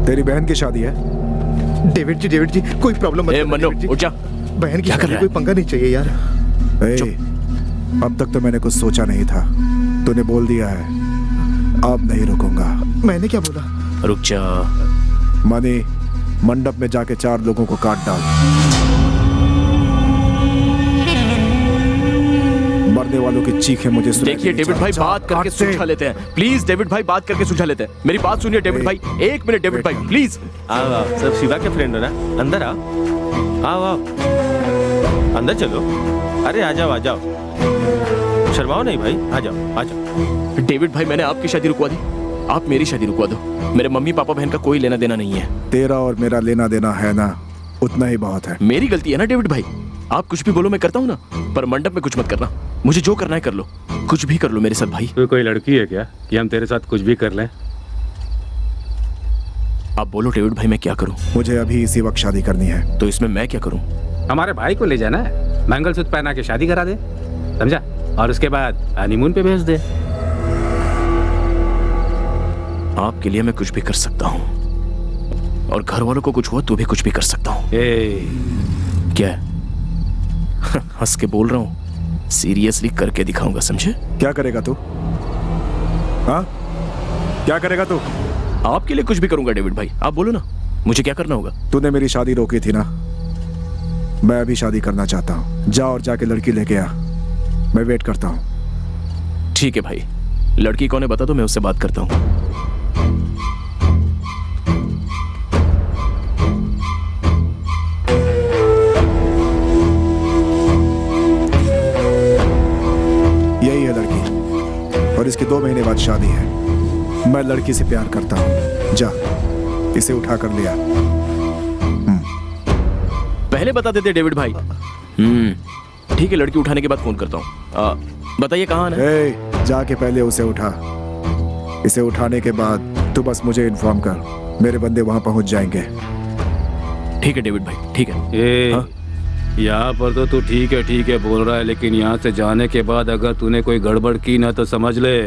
तेरी बहन की शादी है? डेविड जी कोई प्रॉब्लम मत। मन्नो उठ जा। बहन की शादी कोई पंगा नहीं चाहिए यार। अब तक तो मैंने कुछ सोचा नहीं था, तूने बोल दिया है, अब नहीं रुकूंगा। मैंने क्या बोला? रुक जा। मनी, मंडप में जाके 4 लोगों को काट डाल। मरने वालों की चीखें मुझे सुनाई देखिए डेविड भाई, बात करके सुलझा लेते हैं। प्लीज डेविड भाई, बात करके सुलझा लेते हैं। मेरी बात सुनिए डेविड भाई, 1 मिनट डेविड भाई प्लीज। आओ आओ, सब शिवा के फ्रेंड हो ना, अंदर आओ। आओ आओ, अंदर चलो। अरे आ जाओ आ जाओ, शर्माओ नहीं भाई, आ जाओ आ जाओ। डेविड भाई, मैंने आपकी शादी रुकवा दी, आप मेरी शादी रुकवा दो। मेरे मम्मी पापा बहन का कोई लेना देना नहीं है। तेरा और मेरा लेना देना है ना, उतना ही बहुत है। मेरी गलती है ना डेविड भाई, आप कुछ भी बोलो मैं करता हूँ ना, पर मंडप में कुछ मत करना। मुझे जो करना है कर लो, कुछ भी कर लो मेरे साथ भाई। तू कोई लड़की है क्या कि हम तेरे साथ कुछ भी कर लें? आप बोलो डेविड भाई, मैं क्या करूं? मुझे अभी इसी वक्त शादी करनी है। तो इसमें मैं क्या करूं? हमारे भाई को ले जाना है, मंगलसूत्र पहना के शादी करा दे, समझा? और उसके बाद हनीमून पे भेज दे। आपके लिए मैं कुछ भी कर सकता हूं, और घर वालों को कुछ हुआ तो भी कुछ भी कर सकता हूं। क्या हंस के बोल रहा हूं, सीरियसली करके दिखाऊंगा, समझे? क्या करेगा तू? हाँ, क्या करेगा तू? आपके लिए कुछ भी करूंगा डेविड भाई, आप बोलो ना, मुझे क्या करना होगा? तूने मेरी शादी रोकी थी ना, मैं अभी शादी करना चाहता हूँ। जा और जाके लड़की लेके आ, मैं वेट करता हूँ। ठीक है भाई, लड़की कौन है बता दो, मैं उससे बात करता हूँ। यही है लड़की, और इसके 2 महीने बाद शादी है। मैं लड़की से प्यार करता हूँ। जा, इसे उठा कर लिया। पहले बता देते डेविड भाई। ठीक है, लड़की उठाने के बाद फोन करता हूँ। बताइए कहाँ आना है? जाके पहले उसे उठा। इसे उठाने के बाद तू बस मुझे इन्फॉर्म कर, मेरे बंदे वहां पहुंच जाएंगे। ठीक है डेविड भाई, ठीक है। यहाँ पर तो तू ठीक है बोल रहा है, लेकिन यहाँ से जाने के बाद अगर तूने कोई गड़बड़ की ना तो समझ ले,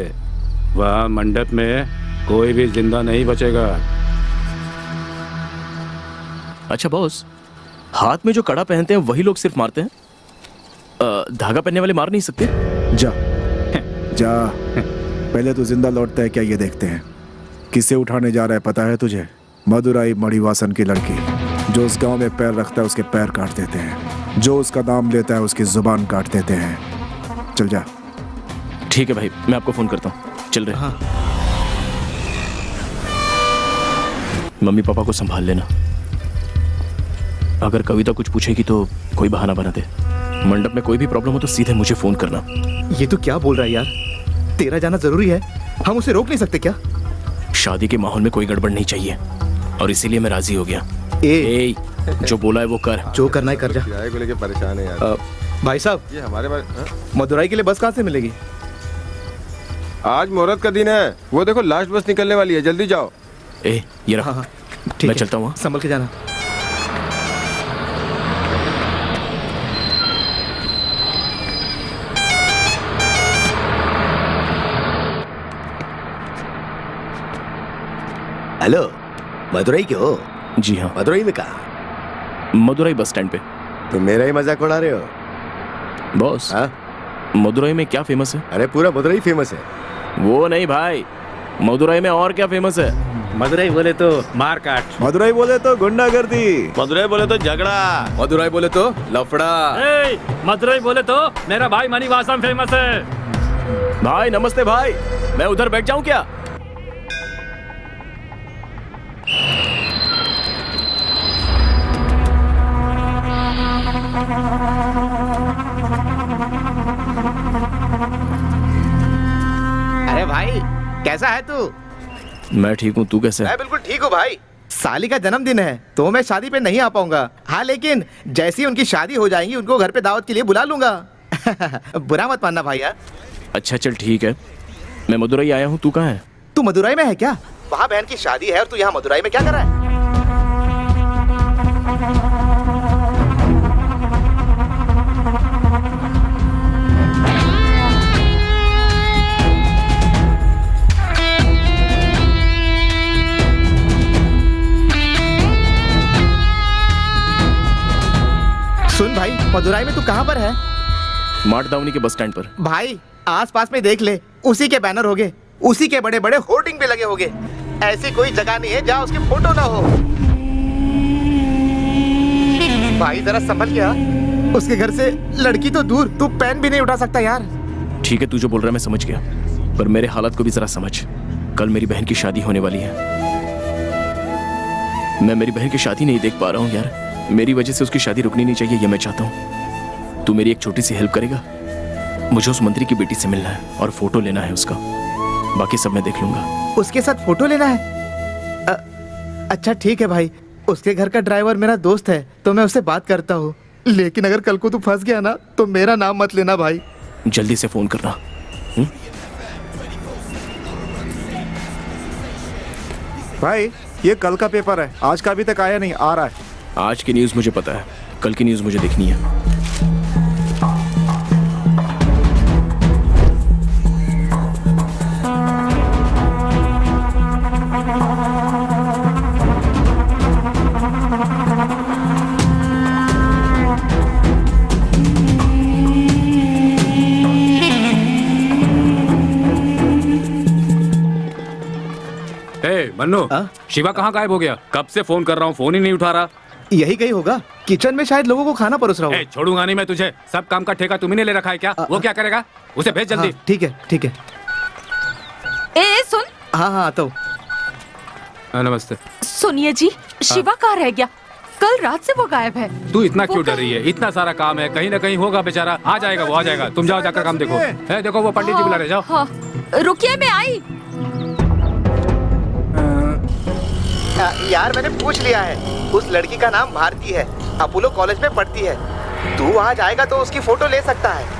वहाँ मंडप में कोई भी जिंदा नहीं बचेगा। अच्छा बॉस, हाथ में जो कड़ा पहनते हैं वही लोग सिर्फ मारते हैं, धागा पहनने वाले मार नहीं सकते? जा जा, पहले तो जिंदा लौटता है क्या ये देखते हैं। किसे उठाने जा रहा है पता है तुझे? मदुराई मणिवासन की लड़की। जो उस गांव में पैर रखता है उसके पैर काट देते हैं, जो उसका नाम लेता है उसकी जुबान काट देते हैं। चल जा। ठीक है भाई, मैं आपको फोन करता हूँ, चल रहे। मम्मी पापा को संभाल लेना। अगर कविता कुछ पूछेगी तो कोई बहाना बना दे। मंडप में कोई भी प्रॉब्लम हो तो सीधे मुझे फोन करना। ये तू क्या बोल रहा है यार? तेरा जाना जरूरी है, हम उसे रोक नहीं सकते क्या? शादी के माहौल में कोई गड़बड़ नहीं चाहिए और इसीलिए मैं राजी हो गया। ए, जो बोला है वो कर। जो करना है कर जा। किराए को लेके परेशान है यार। भाई साहब, ये हमारे बारे मदुराई के लिए बस कहाँ से मिलेगी? आज मुहूर्त का दिन है, वो देखो लास्ट बस निकलने वाली है, जल्दी जाओ। ए, ये रहा। हाँ, ठीक मैं है, चलता हूँ। संभल के जाना। हेलो, मदुरई के हो? जी हाँ, मदुरई में कहा? मदुरई बस स्टैंड पे। तुम मेरा ही मजाक उड़ा रहे हो? बॉस, हाँ? मदुरई में क्या फेमस है? अरे पूरा मदुरई फेमस है। वो नहीं भाई, मदुरई में और क्या फेमस है? मदुरई बोले तो मारकाट, मदुरई बोले तो गुंडागर्दी, मदुरई बोले तो झगड़ा, मदुराई बोले तो लफड़ा। मदुरई बोले तो मेरा भाई मणिवासम फेमस है। भाई नमस्ते भाई, मैं उधर बैठ जाऊं क्या? अरे भाई, कैसा है तू? मैं ठीक हूँ, तू कैसे है? मैं बिल्कुल ठीक हूँ भाई। साली का जन्मदिन है तो मैं शादी पे नहीं आ पाऊंगा। हाँ, लेकिन जैसी ही उनकी शादी हो जाएगी उनको घर पे दावत के लिए बुला लूंगा। बुरा मत मानना भाई यार। अच्छा चल ठीक है, मैं मदुरई आया हूँ, तू कहाँ है? तू मदुराई में है क्या? वहाँ बहन की शादी है और तू यहाँ मदुराई में क्या कर रहा है? सुन भाई, मदुराई में तू कहाँ पर है? मार्ट दावनी के बस स्टैंड पर। भाई आसपास में देख ले, उसी के बैनर होंगे, उसी के बड़े बड़े होर्डिंग भी लगे होंगे। ऐसी कोई जगह नहीं है जहाँ उसकी फोटो ना हो। भाई जरा संभल गया, उसके घर से लड़की तो दूर, तू पेन भी नहीं उठा सकता यार। ठीक है, तू जो बोल रहा है मैं समझ गया, पर मेरे हालात को भी जरा समझ। कल मेरी बहन की शादी होने वाली है, मैं मेरी बहन की शादी नहीं देख पा रहा हूँ यार। मेरी वजह से उसकी शादी रुकनी नहीं चाहिए, ये मैं चाहता हूँ। तू मेरी एक छोटी सी हेल्प करेगा? मुझे उस मंत्री की बेटी से मिलना है और फोटो लेना है उसका, बाकी सब मैं देख लूंगा। उसके साथ फोटो लेना है? अच्छा ठीक है भाई, उसके घर का ड्राइवर मेरा दोस्त है तो मैं उससे बात करता हूँ। लेकिन अगर कल को तू फंस गया ना तो मेरा नाम मत लेना भाई। जल्दी से फोन करना। भाई ये कल का पेपर है, आज का अभी तक आया नहीं, आ रहा है। आज की न्यूज़ मुझे पता है, कल की न्यूज़ मुझे देखनी है। मन्नू, शिवा कहाँ गायब हो गया? कब से फोन कर रहा हूँ, फोन ही नहीं उठा रहा। यही कहीं होगा, किचन में शायद लोगों को खाना परोस रहा हो। छोड़ूंगा नहीं मैं तुझे, सब काम का ठेका तुम्ही ने ले रखा है क्या? वो क्या करेगा? उसे भेज जल्दी। ठीक है ठीक है। ए सुन। हाँ हाँ आता हूँ। नमस्ते। सुनिए जी, शिवा कहाँ रह गया? कल रात से वो गायब है। तू इतना क्यों डर रही है? इतना सारा काम है, कहीं ना कहीं होगा बेचारा। आ जाएगा वो, आ जाएगा। तुम जाओ, जाकर काम देखो। है देखो वो पंडित जी बुला रहे, जाओ। हाँ, रुकिए मैं आई। यार मैंने पूछ लिया है, उस लड़की का नाम भारती है, अपोलो कॉलेज में पढ़ती है। तू वहाँ जाएगा तो उसकी फोटो ले सकता है।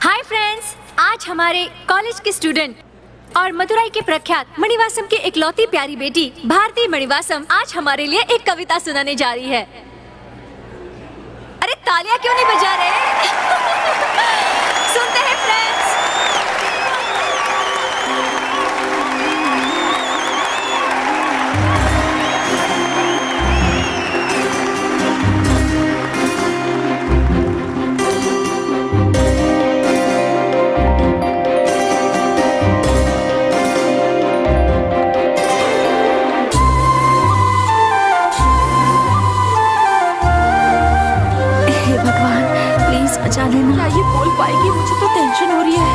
हाय फ्रेंड्स, आज हमारे कॉलेज के स्टूडेंट और मदुराई के प्रख्यात मणिवासम की इकलौती प्यारी बेटी भारती मणिवासम आज हमारे लिए एक कविता सुनाने जा रही है। अरे तालियां क्यों नहीं बजा रहे? सुनते हैं फ्रेंड्स। बचा लेना। क्या ये बोल पाएगी? मुझे तो टेंशन हो रही है।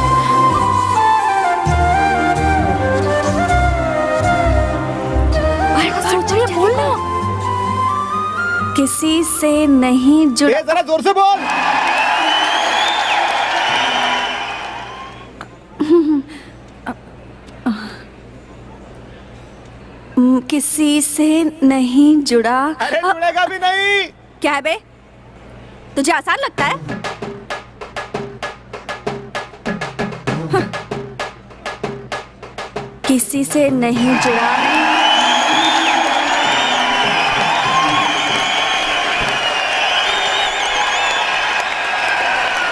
सोच रही है, बोलना। किसी से नहीं जुड़ा। जरा जोर से बोल। किसी से नहीं जुड़ा। अरे जुड़ेगा भी नहीं। क्या है बे? तुझे आसान लगता है? किसी से नहीं जुड़ा।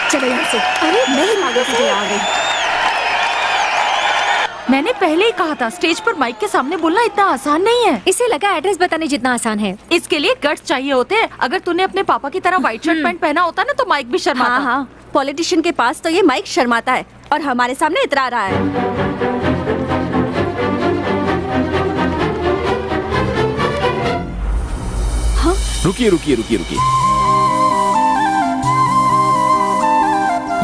चलो यहाँ से। अरे नहीं आगे से आ गई। मैंने पहले ही कहा था, स्टेज पर माइक के सामने बोलना इतना आसान नहीं है। इसे लगा एड्रेस बताने जितना आसान है। इसके लिए गट्स चाहिए होते हैं। अगर तूने अपने पापा की तरह व्हाइट शर्ट पैंट पहना होता ना तो माइक भी शर्माता। हाँ हाँ, पॉलिटिशियन के पास तो ये माइक शर्माता है और हमारे सामने इतरा रहा है। रुकिए रुकिए रुकिए रुकिए,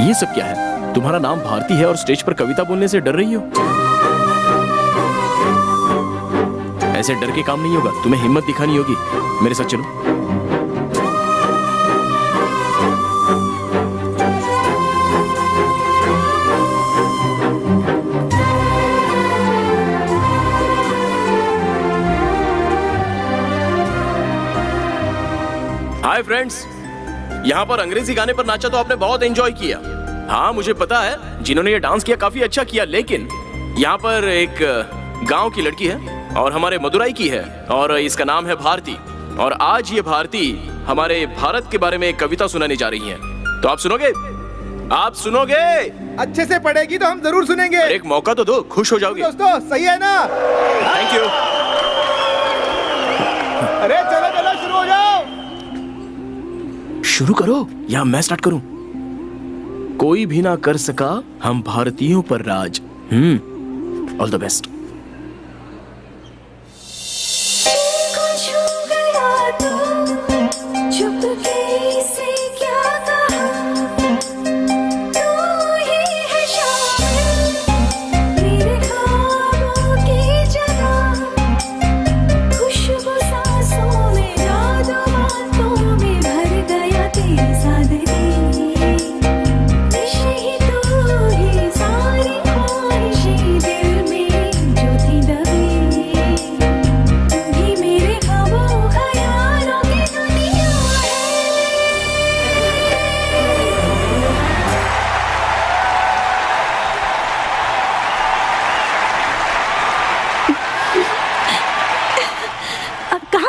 ये सब क्या है? तुम्हारा नाम भारती है और स्टेज पर कविता बोलने से डर रही हो? ऐसे डर के काम नहीं होगा, तुम्हें हिम्मत दिखानी होगी। मेरे साथ चलो। हाय फ्रेंड्स, यहाँ पर अंग्रेजी गाने पर नाचा तो आपने बहुत एंजॉय किया। हाँ मुझे पता है, जिन्होंने ये डांस किया काफी अच्छा किया, लेकिन यहाँ पर एक गांव की लड़की है और हमारे मदुराई की है और इसका नाम है भारती। और आज ये भारती हमारे भारत के बारे में एक कविता सुनाने जा रही है। तो आप सुनोगे? आप सुनोगे? अच्छे से पढ़ेगी तो हम जरूर सुनेंगे। एक मौका तो दो, खुश हो जाओगे। दोस्तों सही है ना? Thank you. अरे चलो चलो शुरू हो जाओ। शुरू करो या मैं स्टार्ट करूं? कोई भी ना कर सका हम भारतीयों पर राज। All the best.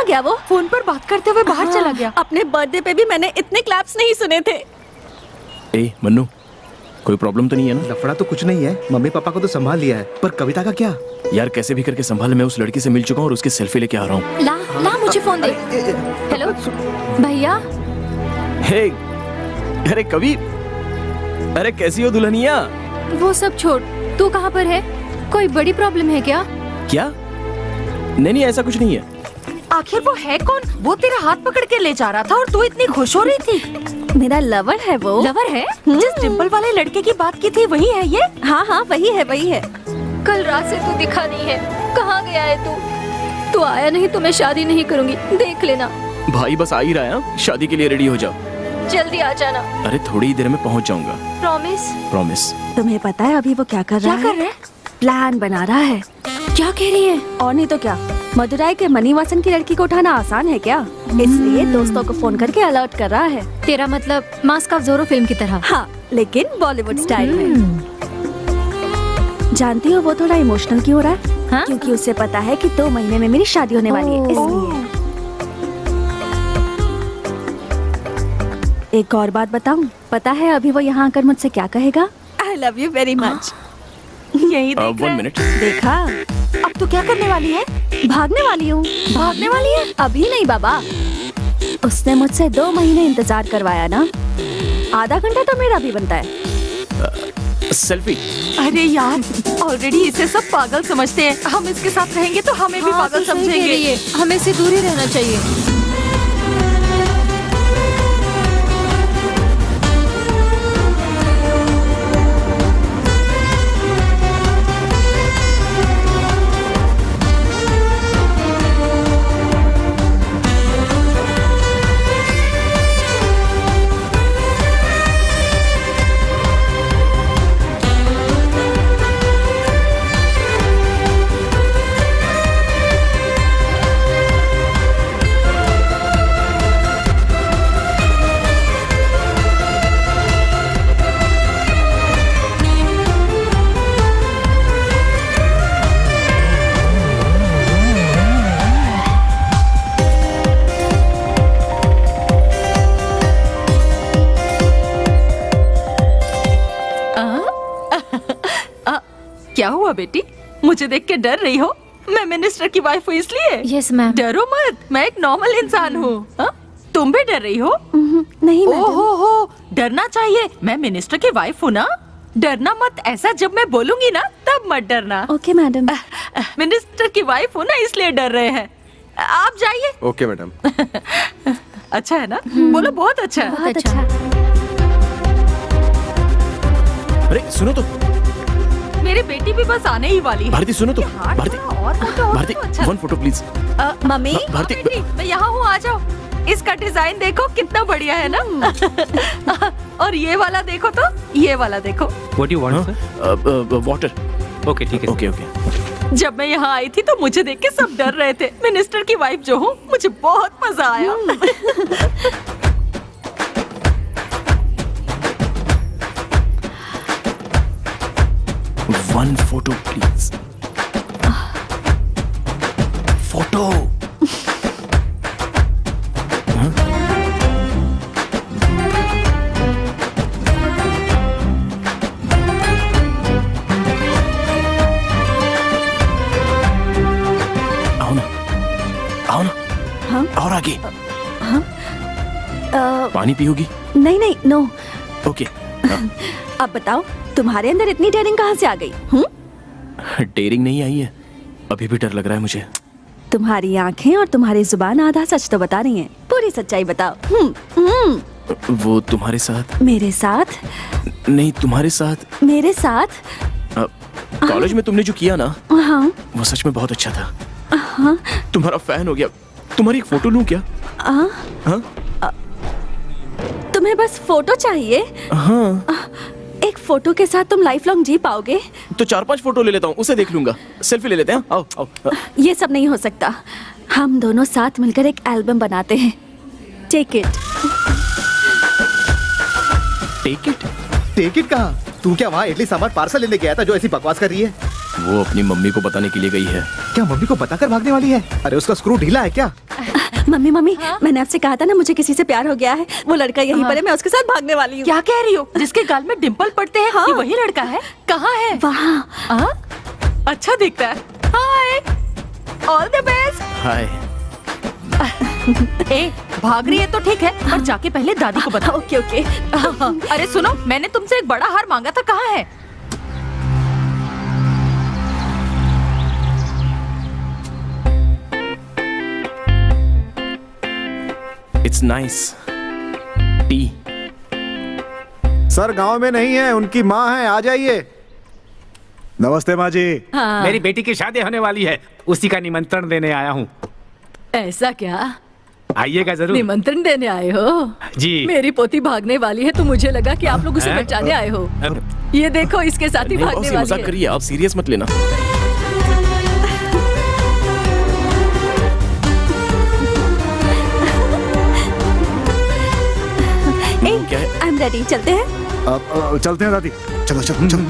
गया वो? फोन पर बात करते हुए बाहर चला गया। अपने बर्थडे पे भी मैंने इतने क्लैप्स नहीं सुने थे। ए मन्नू, कोई प्रॉब्लम तो नहीं है ना? लफड़ा तो कुछ नहीं है, मम्मी पापा को तो संभाल लिया है, पर कविता का क्या? यार कैसे भी करके संभाल, मैं उस लड़की से मिल चुका हूँ और उसकी सेल्फी लेके आ रहा हूँ। ला मुझे फोन दे। हेलो भैया। हे, अरे कवि, अरे कैसी हो दुल्हनिया? वो सब छोड़, तू कहाँ पर है? कोई बड़ी प्रॉब्लम है क्या? क्या? नहीं ऐसा कुछ नहीं है। आखिर वो है कौन? वो तेरा हाथ पकड़ के ले जा रहा था और तू इतनी खुश हो रही थी। मेरा लवर है वो। लवर है? जिस डिम्पल वाले लड़के की बात की थी वही है ये? हाँ हाँ वही है। कल रात से तू दिखा नहीं है, कहाँ गया है तू? तू आया नहीं तो मैं शादी नहीं करूँगी, देख लेना। भाई बस आ ही रहा है, शादी के लिए रेडी हो जाओ। जल्दी आ जाना। अरे थोड़ी ही देर में पहुँच जाऊंगा। प्रॉमिस? प्रॉमिस। तुम्हें पता है अभी वो क्या कर रहा है? प्लान बना रहा है। क्या कह रही है? और नहीं तो क्या, मदुराई के मणिवासन की लड़की को उठाना आसान है क्या? इसलिए दोस्तों को फोन करके अलर्ट कर रहा है। तेरा मतलब मास्क ऑफ ज़ोरो फिल्म की तरह? हाँ, लेकिन बॉलीवुड स्टाइल में। जानती हो वो थोड़ा इमोशनल क्यों हो रहा है? हाँ? क्योंकि उसे पता है कि 2 महीने में मेरी शादी होने वाली है, इसलिए। एक और बात बताऊं? पता है अभी वो यहाँ आकर मुझसे क्या कहेगा? I love you very much. यही देख रहा 1 है। मिनट। देखा? अब तू क्या करने वाली है? भागने वाली हूँ। भागने वाली है? अभी नहीं बाबा, उसने मुझसे 2 महीने इंतजार करवाया ना, आधा घंटा तो मेरा भी बनता है। सेल्फी। अरे यार, ऑलरेडी इसे सब पागल समझते हैं। हम इसके साथ रहेंगे तो हमें भी पागल समझेंगे। हमें इससे दूर ही रहना चाहिए। क्या हुआ बेटी? मुझे देख के डर रही हो? मैं मिनिस्टर की वाइफ हूँ इसलिए। Yes ma'am. डरो मत, मैं एक नॉर्मल इंसान हूँ। हाँ? तुम भी डर रही हो? नहीं मैडम। ओहो, डरना चाहिए। मैं मिनिस्टर की वाइफ हूँ ना, डरना मत। ऐसा जब मैं बोलूंगी ना तब मत डरना। Okay madam. मिनिस्टर की वाइफ हूँ ना, इसलिए डर रहे हैं। आप जाइए। Okay madam. अच्छा है ना? बोलो बहुत अच्छा है। बहुत अच्छा। अरे सुनो तो, मेरी बेटी भी बस आने ही वाली है। भारती सुनो तो। हाथ भारती, थोड़ा और मोटा हो भारती तो अच्छा। 1 फोटो प्लीज। मम्मी भारती बेटी, मैं यहाँ हूँ, आ जाओ। इसका डिजाइन देखो कितना बढ़िया है ना। और ये वाला देखो तो, ये वाला देखो। What you want sir? Water. Okay ठीक है। Okay okay. जब मैं यहाँ आई थी तो मुझे देख के सब डर रहे थे। मिनिस्टर की वाइफ जो हूँ, मुझे बहुत मजा आया। 1 फोटो प्लीज। फोटो। आओ ना, आओ ना। हाँ? और आगे। हाँ? पानी पियोगी? नहीं नहीं, नो। ओके। अब बताओ, तुम्हारे अंदर इतनी डेयरिंग कहाँ से आ गई? डेयरिंग नहीं आई है, अभी भी डर लग रहा है मुझे। तुम्हारी आंखें और तुम्हारी जुबान आधा सच तो बता रही हैं। पूरी सच्चाई बताओ। वो तुम्हारे साथ? मेरे साथ? नहीं, तुम्हारे साथ। मेरे साथ? कॉलेज में तुमने जो किया ना, हाँ वो सच में बहुत अच्छा था। हाँ। तुम्हारा फैन हो गया। तुम्हारी एक फोटो लूं क्या? हाँ? तुम्हें बस फोटो चाहिए? हाँ। एक फोटो के साथ तुम लाइफ लॉन्ग जी पाओगे? तो 4-5 फोटो ले लेता हूँ, उसे देख लूंगा। सेल्फी ले लेते हैं। आओ आओ। ये सब नहीं हो सकता। हम दोनों साथ मिलकर एक एल्बम बनाते हैं। Take it. Take it? Take it कहाँ? तू क्या वहाँ इडली सांभर पार्सल लेने गया था जो ऐसी बकवास कर रही है? वो अपनी मम्मी को बताने के लिए गई है। क्या मम्मी को बताकर भागने वाली है? अरे उसका स्क्रू ढीला है क्या? मम्मी मम्मी, मैंने आपसे कहा था ना मुझे किसी से प्यार हो गया है। वो लड़का यहीं पर है, मैं उसके साथ भागने वाली हूँ। क्या कह रही हो? जिसके गाल में डिंपल पड़ते हैं, हाँ। ये वही लड़का है? कहाँ है? वहाँ। अच्छा दिखता है। हाय, ऑल द बेस्ट। हाय। ए, भाग रही है तो ठीक है, पर जाके पहले दादी को बता। Okay okay. अरे सुनो, मैंने तुमसे एक बड़ा हार मांगा था, कहाँ है? It's nice. टी। सर गांव में नहीं है, उनकी माँ है, आ जाइए। नमस्ते माँ जी। मेरी बेटी की शादी होने वाली है, उसी का निमंत्रण देने आया हूँ। ऐसा क्या? आइएगा जरूर। निमंत्रण देने आए हो? जी। मेरी पोती भागने वाली है तो मुझे लगा कि आप लोग उसे बचाने आए हो। ये देखो, इसके साथ ही भागने वाली मजाक है। करिए, आप सीरियस मत लेना। क्या है? आई एम रेडी, चलते हैं। चलते हैं दादी। चलो चलो चलो।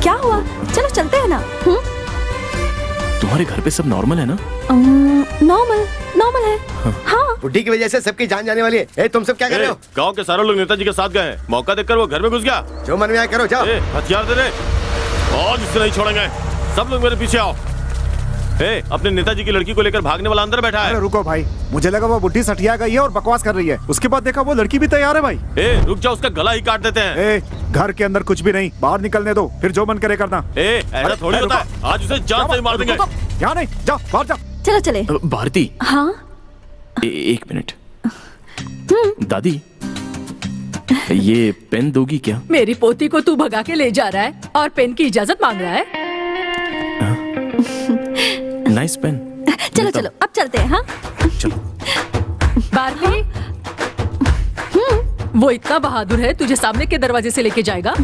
क्या हुआ? चलो चलते हैं ना। तुम्हारे घर पे सब नॉर्मल है ना? नॉर्मल नॉर्मल है। हाँ। बुढ़ी की वजह से सबकी जान जाने वाली है। ए, तुम सब क्या कर रहे हो? गांव के सारे लोग नेताजी के साथ गए हैं। मौका देखकर वो घर में घुस गया। जो मन में आए करो, जाओ। हथियार दे दे और इसे नहीं छोड़ेंगे। सब लोग मेरे पीछे आओ। अपने नेताजी की लड़की को लेकर भागने वाला अंदर बैठा है। अरे रुको भाई, मुझे लगा वो बुढ़ी सठिया गई है और बकवास कर रही है। उसके बाद देखा वो लड़की भी तैयार है भाई। रुक जाओ, उसका गला ही काट देते हैं। घर के अंदर कुछ भी नहीं, बाहर निकलने दो, फिर जो मन करे करना। ऐसा थोड़ी होता है। आज उसे जान से ही मार देंगे। यहाँ नहीं, जाओ बाहर जाओ। चलो चले। भारती। हाँ। एक मिनट। दादी, ये पेन दोगी क्या? मेरी पोती को तू भगा के ले जा रहा है और पेन की इजाजत मांग रहा है। Nice pen. चलो चलो अब चलते हैं। हाँ चलो। भारती, वो इतना बहादुर है, तुझे सामने के दरवाजे से लेके जाएगा।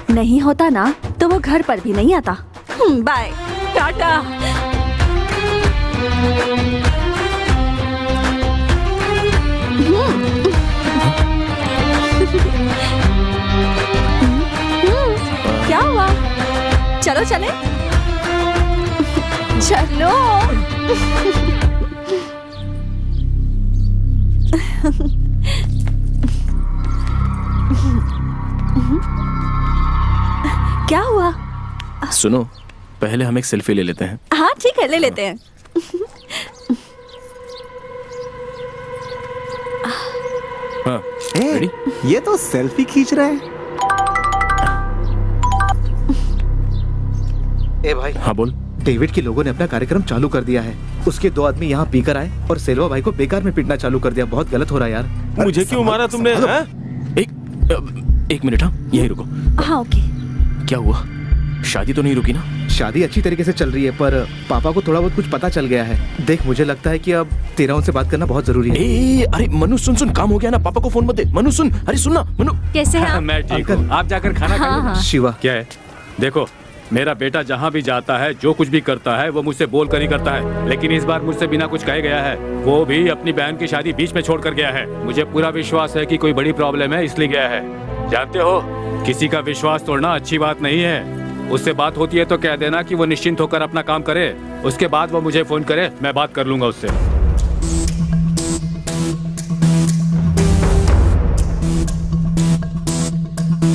नहीं होता ना तो वो घर पर भी नहीं आता। बाय। टाटा। क्या हुआ? चलो चले। चलो। क्या हुआ? सुनो, पहले हम एक सेल्फी ले लेते हैं। हाँ ठीक है, ले लेते हैं। हाँ, रेडी? ये तो सेल्फी खींच रहे हैं। ए भाई। हाँ बोल। डेविड के लोगों ने अपना कार्यक्रम चालू कर दिया है। उसके 2 आदमी यहाँ पीकर आए और सेल्वा भाई को बेकार में पीटना चालू कर दिया। बहुत गलत हो रहा है यार। मुझे क्यों मारा तुमने? एक मिनट। हाँ यही रुको। हाँ ओके। क्या हुआ? शादी तो नहीं रुकी ना? शादी अच्छी तरीके से चल रही है, पर पापा को थोड़ा बहुत कुछ पता चल गया है। देख, मुझे लगता है कि अब तेरा उनसे बात करना बहुत जरूरी है। अरे मनु सुन, काम हो गया ना। पापा को फोन मत दे। मनु सुन। अरे सुन ना मनु। कैसे हैं आप? मैं ठीक हूँ। आप जाकर खाना खाइए। शिवा। क्या है? देखो, मेरा बेटा जहाँ भी जाता है, जो कुछ भी करता है, वो मुझसे बोल कर ही करता है। लेकिन इस बार मुझसे बिना कुछ कहे गया है। वो भी अपनी बहन की शादी बीच में छोड़ कर गया है। मुझे पूरा विश्वास है कि कोई बड़ी प्रॉब्लम है, इसलिए गया है। जानते हो, किसी का विश्वास तोड़ना अच्छी बात नहीं है। उससे बात होती है तो कह देना कि वो निश्चिंत होकर अपना काम करे। उसके बाद वो मुझे फोन करे, मैं बात कर लूंगा उससे।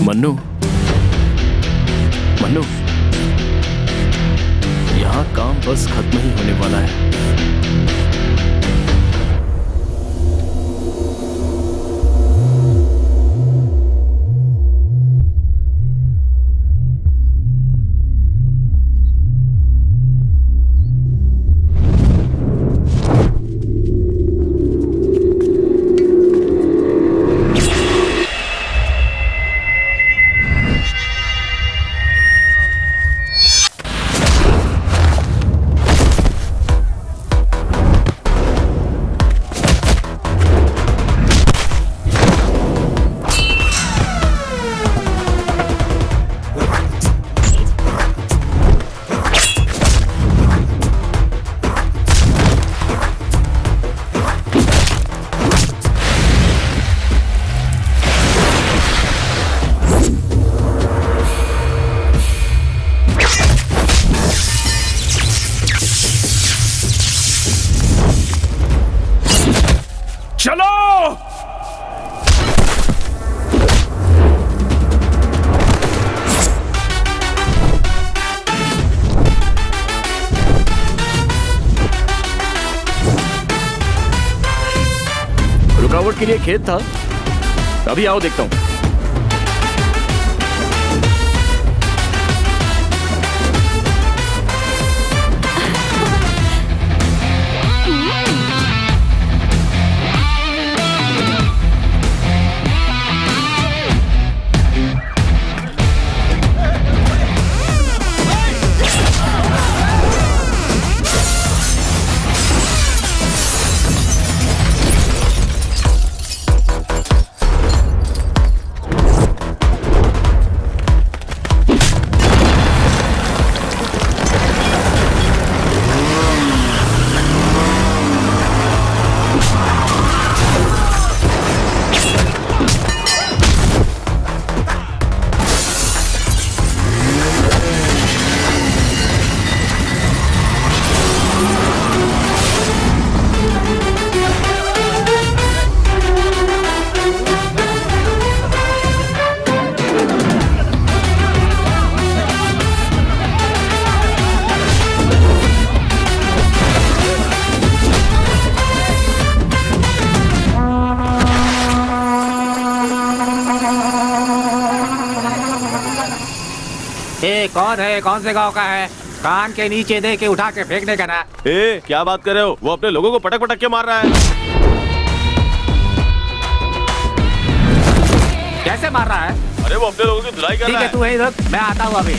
मन्नू, मन्नू, यहाँ काम बस खत्म ही होने वाला है। रुकावट के लिए खेत था, अभी आओ देखता हूं। कौन है, कौन से गांव का है? कान के नीचे दे के उठा के फेंकने का ना। ए, क्या बात कर रहे हो? वो अपने लोगों को पटक पटक के मार रहा है। कैसे मार रहा है? अरे वो अपने लोगों की धुलाई कर ठीक रहा है, है। तू यहीं रुक, मैं आता हूँ अभी।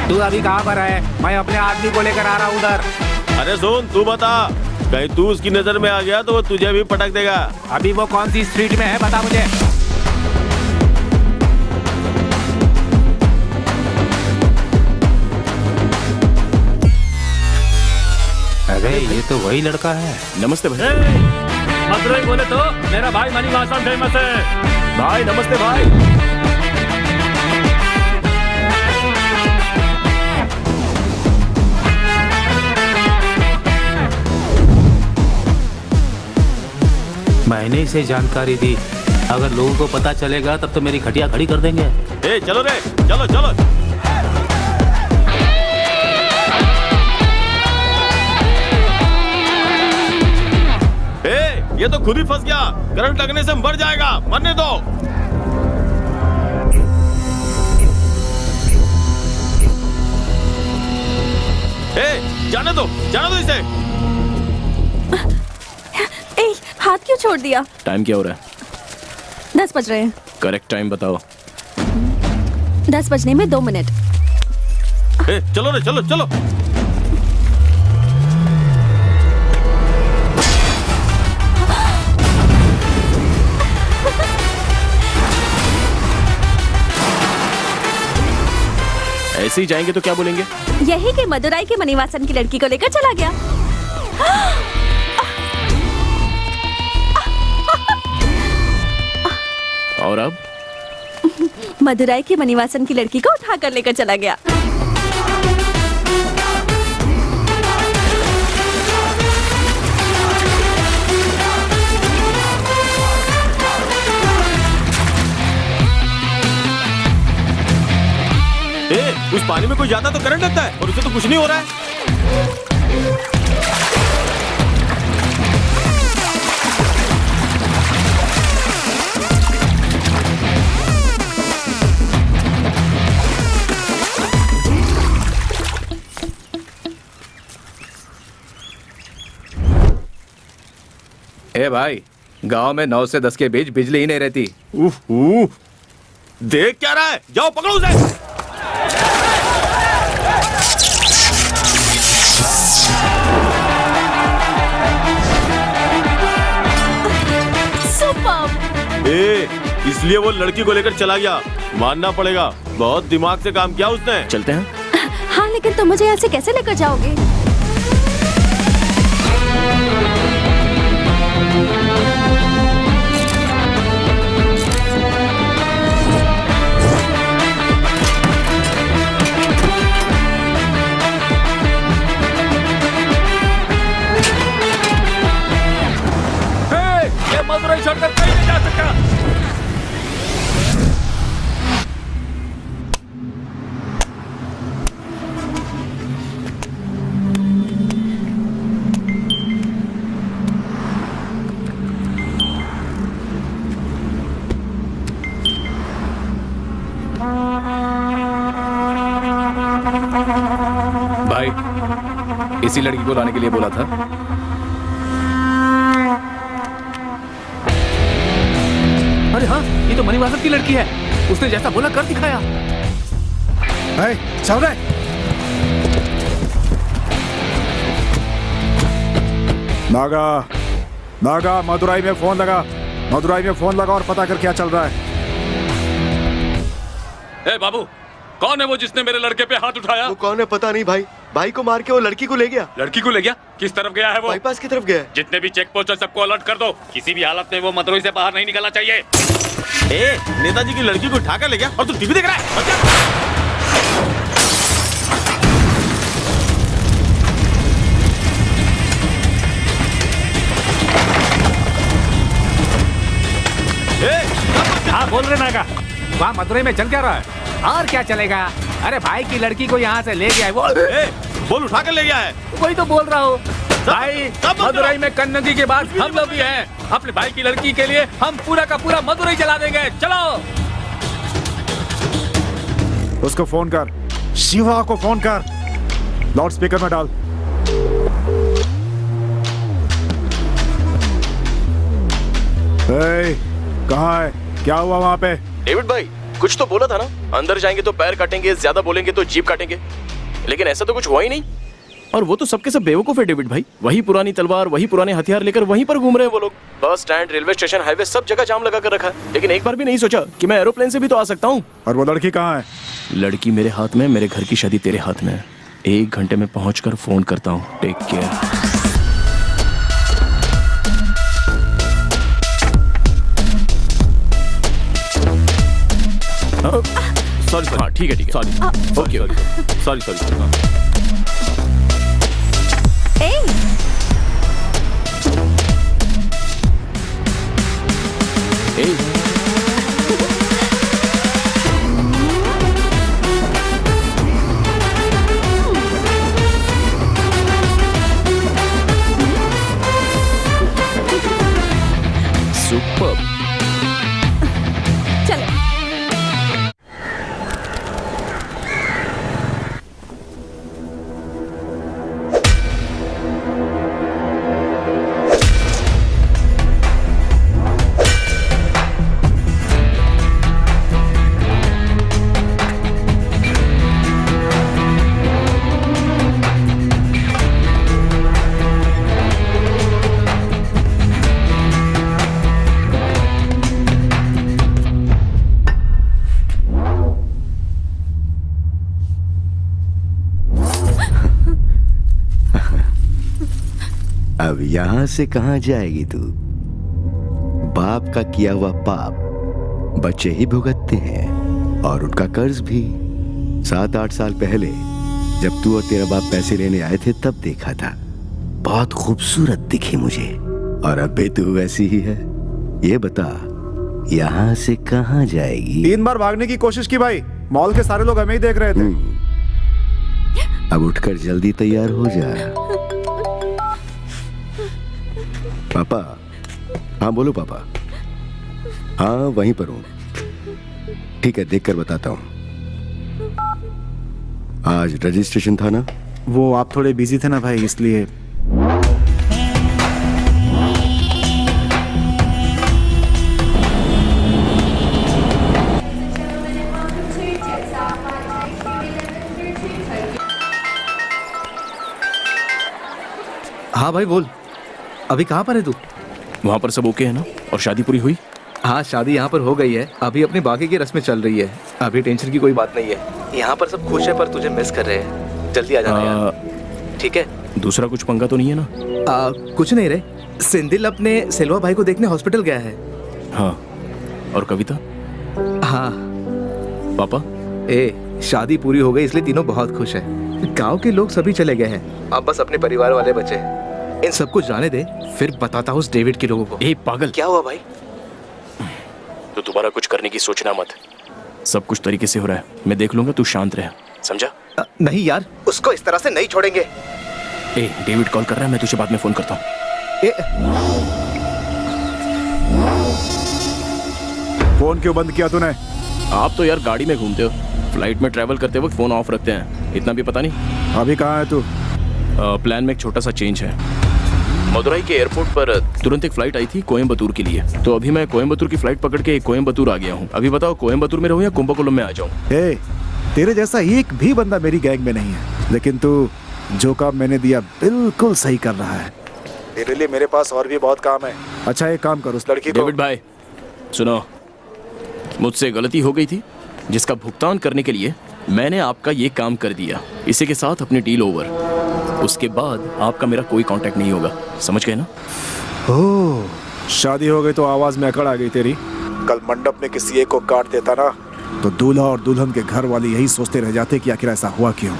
तू अभी कहाँ पर है? मैं अपने आदमी को लेकर आ रहा हूँ उधर। अरे सुन, तू बता, कहीं तू उसकी नजर में आ गया तो वो तुझे भी पटक देगा। अभी वो कौन सी स्ट्रीट में है, बता मुझे। अरे ये तो वही लड़का है। नमस्ते भाई। मदुरई बोले तो मेरा भाई मणिवासम फेमस है। भाई नमस्ते भाई। मैंने इसे जानकारी दी, अगर लोगों को पता चलेगा तब तो मेरी खटिया खड़ी कर देंगे। ए, चलो रे, चलो चलो। ए, ये तो खुद ही फंस गया। करंट लगने से मर जाएगा, मरने दो। ए, जाने दो इसे। हाथ क्यों छोड़ दिया? टाइम क्या हो रहा है? 10 बज रहे हैं। करेक्ट टाइम बताओ। 10 बजने में 2 मिनट। ए, चलो रे, चलो चलो। ऐसे ही जाएंगे तो क्या बोलेंगे? यही कि मदुराई के मणिवासन की लड़की को लेकर चला गया। और अब? मदुराई के मणिवासन की लड़की को उठा कर लेकर चला गया। ए, उस पानी में कोई जाता तो करंट लगता है और उसे तो कुछ नहीं हो रहा है। ए भाई, गांव में 9 से 10 के बीच बिजली ही नहीं रहती। देख क्या रहा है? जाओ पकड़ो उसे। सुपर। ए, इसलिए वो लड़की को लेकर चला गया। मानना पड़ेगा, बहुत दिमाग से काम किया उसने। चलते हैं। हाँ, लेकिन तुम मुझे यहाँ से कैसे लेकर जाओगे? मदुरई छोड़कर कहीं नहीं जा सकता। भाई, इसी लड़की को लाने के लिए बोला था। अरे हाँ, ये तो मणिवासम की लड़की है। उसने जैसा बोला कर दिखाया। चल रहे। नागा, नागा, मदुराई में फोन लगा। मदुराई में फोन लगा और पता कर क्या चल रहा है। ए बाबू, कौन है वो जिसने मेरे लड़के पे हाथ उठाया? वो कौन है पता नहीं भाई। भाई को मार के वो लड़की को ले गया। लड़की को ले गया? किस तरफ गया है वो? बाईपास की तरफ गया है। जितने भी चेक पोस्ट है सबको अलर्ट कर दो। किसी भी हालत में वो मदुरई से बाहर नहीं निकलना चाहिए। ए, नेताजी की लड़की को उठा कर ले गया और तू टीवी देख रहा है? हाँ बोल रहे नागा, वहाँ मदुरई में चल क्या रहा है? और क्या चलेगा? अरे भाई की लड़की को यहाँ से ले गया है वो। ए, बोल उठा कर ले गया है। वही तो बोल रहा हूँ। भाई मदुरई में कन्नगी के बाद हम लोग भी हैं। अपने भाई की लड़की के लिए हम पूरा का पूरा मदुरई चला देंगे। चलो उसको फोन कर, शिवा को फोन कर, लाउड स्पीकर में डाल। कहाँ है? क्या हुआ वहाँ पे? डेविड भाई कुछ तो बोला था ना, अंदर जाएंगे तो पैर काटेंगे, ज्यादा बोलेंगे तो जीभ काटेंगे, लेकिन ऐसा तो कुछ हुआ ही नहीं। और वो तो सबके सब बेवकूफ है डेविड भाई। वही पुरानी तलवार, वही पुराने हथियार लेकर वहीं पर घूम रहे हैं वो लोग। Bus stand, railway station, highway, सब जगह जाम लगा कर रखा है। लेकिन एक बार भी नहीं सोचा कि मैं एरोप्लेन से भी तो आ सकता हूँ। और वो लड़की कहाँ है? लड़की मेरे हाथ में, मेरे घर की शादी तेरे हाथ में है। 1 घंटे में पहुंचकर फोन करता हूँ। Take care. सॉरी हाँ ठीक है sorry. Okay sorry sorry. Super. चलो अब यहां से कहां जाएगी तू? बाप का किया हुआ पाप बच्चे ही भुगतते हैं, और उनका कर्ज भी। 7-8 साल पहले जब तू और तेरा बाप पैसे लेने आए थे तब देखा था। बहुत खूबसूरत दिखी मुझे, और अब भी तू वैसी ही है। ये बता यहां से कहां जाएगी? 3 बार भागने की कोशिश की भाई, मॉल के सारे लोग हमें ही देख रहे थे। अब उठकर जल्दी तैयार हो जा। पापा। हाँ बोलो पापा। हाँ वहीं पर हूं। ठीक है देख कर बताता हूं। आज रजिस्ट्रेशन था ना? वो आप थोड़े बिजी थे ना भाई, इसलिए। हाँ भाई बोल, अभी कहाँ पर है तू? वहाँ पर सब ओके है ना? और शादी पूरी हुई? हाँ शादी यहाँ पर हो गई है, अभी अपनी बाकी की रस्में चल रही है। अभी टेंशन की कोई बात नहीं है। यहाँ पर सब खुश है, पर तुझे मिस कर रहे हैं। जल्दी आ जाना यार। ठीक है? दूसरा कुछ पंगा तो नहीं है ना? कुछ नहीं रे, सिंधिल अपने सेल्वा भाई को देखने हॉस्पिटल गया है। हाँ, और कविता? हाँ। पापा? शादी पूरी हो गई इसलिए तीनों बहुत खुश है। गांव के लोग सभी चले गए हैं, अब बस अपने परिवार वाले बचे हैं। इन सबको जाने दे, फिर बताता हूँ उस डेविड के लोगों को। पागल, क्या हुआ भाई? तो दोबारा कुछ करने की सोचना मत। सब कुछ तरीके से हो रहा है, मैं देख लूंगा, तू शांत रह, समझा? नहीं यार, उसको इस तरह से नहीं छोड़ेंगे। डेविड कॉल कर रहा है, मैं तुझे बाद में फोन करता हूँ। फोन क्यों बंद किया तूने? आप तो यार गाड़ी में घूमते हो, फ्लाइट में ट्रैवल करते वक्त फोन ऑफ रखते हैं, इतना भी पता नहीं। अभी कहाँ है तू? प्लान में एक छोटा सा चेंज है। मदुरई के एयरपोर्ट पर तुरंत एक फ्लाइट आई थी कोयम्बतूर के लिए, तो अभी मैं कोयम्बतूर की फ्लाइट पकड़ के कोयम्बतूर आ गया हूँ। अभी बताओ कोयम्बतूर में रहूँ या कुंभकोणम में आ जाऊँ? तेरे जैसा एक भी बंदा मेरी गैंग में नहीं है, लेकिन तू जो काम मैंने दिया बिल्कुल सही कर रहा है। तेरे लिए मेरे पास और भी बहुत काम है। अच्छा एक काम कर, उस लड़की को। डेविड भाई सुनो, मुझसे गलती हो गई थी, जिसका भुगतान करने के लिए मैंने आपका ये काम कर दिया। इसी के साथ अपनी डील ओवर। उसके बाद आपका मेरा कोई कांटेक्ट नहीं होगा, समझ गए ना? ओह, शादी हो गई तो आवाज में अकड़ आ गई तेरी। कल मंडप में किसी एक को काट देता ना, तो दूल्हा और दुल्हन के घर वाले यही सोचते रह जाते कि आखिर ऐसा हुआ क्यों।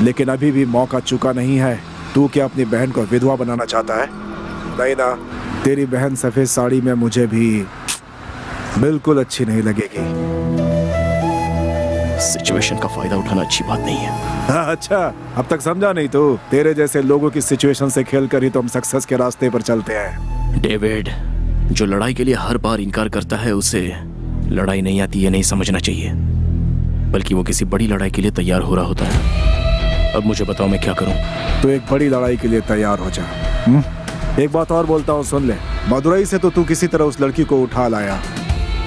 लेकिन अभी भी मौका चुका नहीं है। तू क्या अपनी बहन को विधवा बनाना चाहता है? नहीं ना, तेरी बहन सफेद साड़ी में मुझे भी बिल्कुल अच्छी नहीं लगेगी। सिचुएशन का फायदा उठाना अच्छी बात नहीं है। अच्छा, अब तक समझा नहीं तू? तेरे जैसे लोगों की सिचुएशन से खेल कर ही तो हम सक्सेस के रास्ते पर चलते हैं। डेविड, जो लड़ाई के लिए हर बार इनकार करता है उसे लड़ाई नहीं आती है नहीं समझना चाहिए, बल्कि वो किसी बड़ी लड़ाई के लिए तैयार हो रहा होता है। अब मुझे बताओ मैं क्या करूं? तो एक बड़ी लड़ाई के लिए तैयार हो जा। एक बात और बोलता हूँ, सुन ले। मदुरई से तो तू किसी तरह उस लड़की को उठा लाया,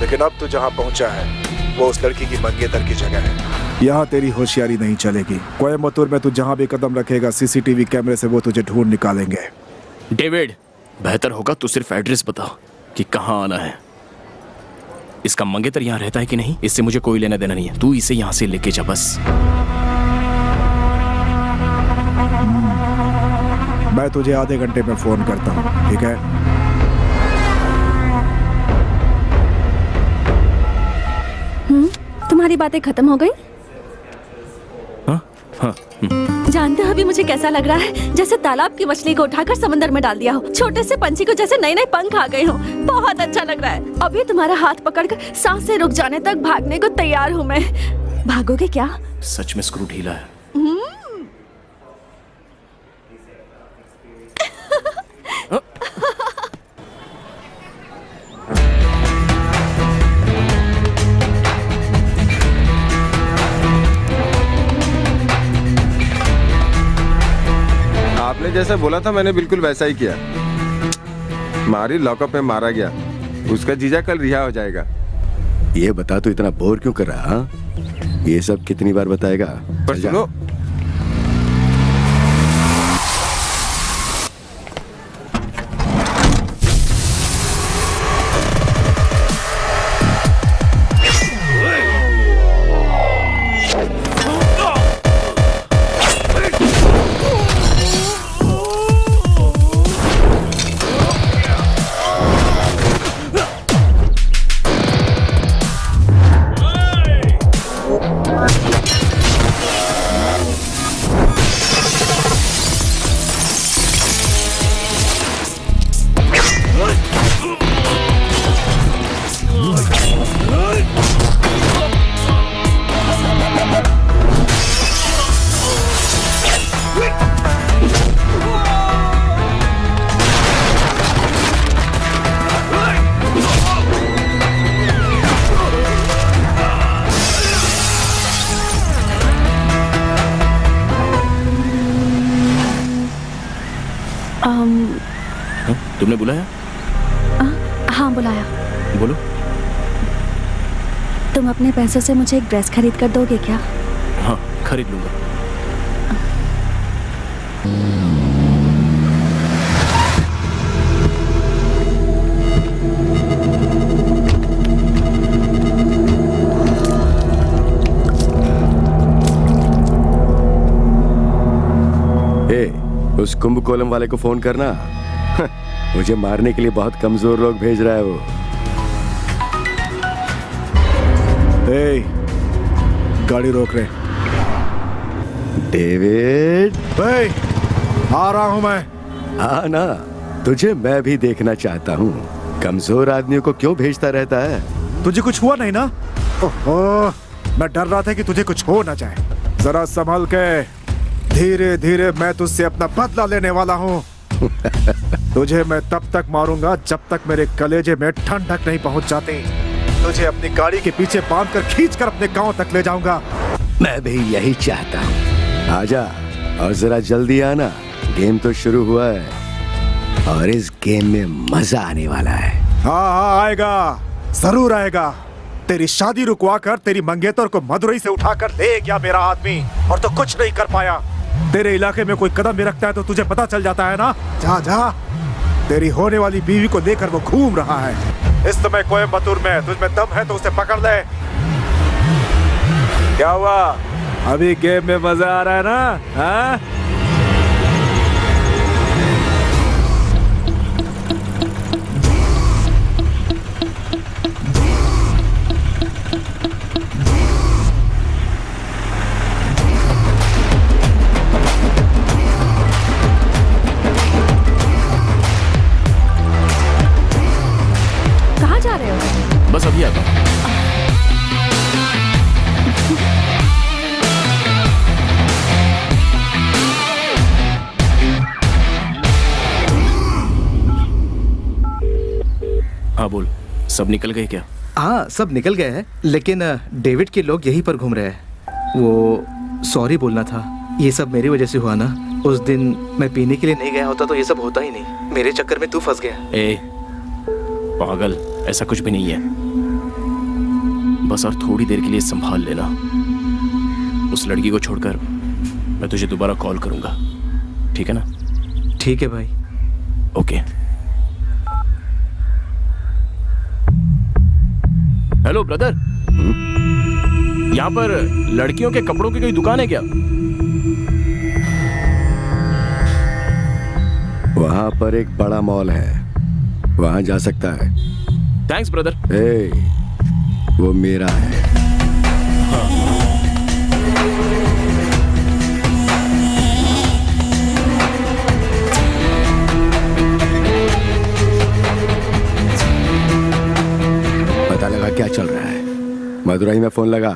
लेकिन अब तू जहाँ पहुँचा है वो उस लड़की की मंगेतर की जगह है। यहाँ तेरी होशियारी नहीं चलेगी। कोयम्बतूर में तू जहाँ भी कदम रखेगा सीसीटीवी कैमरे से वो तुझे ढूंढ निकालेंगे। डेविड, बेहतर होगा तू सिर्फ एड्रेस बता कि कहाँ आना है। इसका मंगेतर यहाँ रहता है कि नहीं, इससे मुझे कोई लेना देना नहीं है। तू इसे यहाँ से लेके जा बस। मैं तुझे आधे घंटे में फोन करता हूँ, ठीक है? तुम्हारी बातें खत्म हो गई? हाँ। जानते हो अभी मुझे कैसा लग रहा है? जैसे तालाब की मछली को उठाकर समंदर में डाल दिया हो। छोटे से पंछी को जैसे नए नए पंख आ गए हो। बहुत अच्छा लग रहा है। अभी तुम्हारा हाथ पकड़कर सांसें रुक जाने तक भागने को तैयार हूँ मैं। भागोगे क्या? सच में स्क्रू ढीला है। आपने जैसा बोला था मैंने बिल्कुल वैसा ही किया। मारी लॉकअप में मारा गया। उसका जीजा कल रिहा हो जाएगा। ये बता, तू इतना बोर क्यों कर रहा? हाँ? ये सब कितनी बार बताएगा? पर सुनो, तुमने बुलाया? हाँ बुलाया। बोलो। तुम अपने पैसों से मुझे एक ड्रेस खरीद कर दोगे क्या? हाँ, खरीद लूंगा। उस कुंभकोणम वाले को फोन करना। मुझे मारने के लिए बहुत कमजोर लोग भेज रहा है वो। गाड़ी रोक रहे। डेविड, आ रहा हूं मैं। हाँ ना, तुझे मैं भी देखना चाहता हूँ। कमजोर आदमियों को क्यों भेजता रहता है? तुझे कुछ हुआ नहीं ना? ओह, मैं डर रहा था कि तुझे कुछ हो ना जाए। जरा संभल के। धीरे धीरे मैं तुझसे अपना बदला लेने वाला हूँ। तुझे मैं तब तक मारूंगा जब तक मेरे कलेजे में ठंडक नहीं पहुंच जाती। तुझे अपनी गाड़ी के पीछे बांधकर खींचकर अपने गांव तक ले जाऊंगा। मैं भी यही चाहता हूँ। आजा और जरा जल्दी आना। गेम तो शुरू हुआ है और इस गेम में मजा आने वाला है। हाँ आएगा, जरूर आएगा। तेरी शादी रुकवा कर तेरी मंगेतर को मदुरई से उठाकर ले गया मेरा आदमी, और तो कुछ नहीं कर पाया। तेरे इलाके में कोई कदम भी रखता है तो तुझे पता चल जाता है ना। जा जा, तेरी होने वाली बीवी को लेकर वो घूम रहा है इस समय कोयम्बतूर में। तुझमें दम है तो उसे पकड़ ले। क्या हुआ? अभी गेम में मजा आ रहा है ना? हाँ? कहाँ जा रहे हो? बस अभी आता हूँ। हाँ बोल, सब निकल गए क्या? हाँ सब निकल गए हैं, लेकिन डेविड के लोग यहीं पर घूम रहे हैं। वो सॉरी बोलना था, ये सब मेरी वजह से हुआ ना। उस दिन मैं पीने के लिए नहीं गया होता तो ये सब होता ही नहीं। मेरे चक्कर में तू फंस गया। ए पागल, ऐसा कुछ भी नहीं है। बस और थोड़ी देर के लिए संभाल लेना। उस लड़की को छोड़कर मैं तुझे दोबारा कॉल करूंगा, ठीक है ना? ठीक है भाई। ओके। हेलो ब्रदर, यहाँ पर लड़कियों के कपड़ों की कोई दुकान है क्या? वहां पर एक बड़ा मॉल है, वहां जा सकता है। Thanks brother. वो मेरा है। पता लगा क्या चल रहा है? मदुरई में फोन लगा।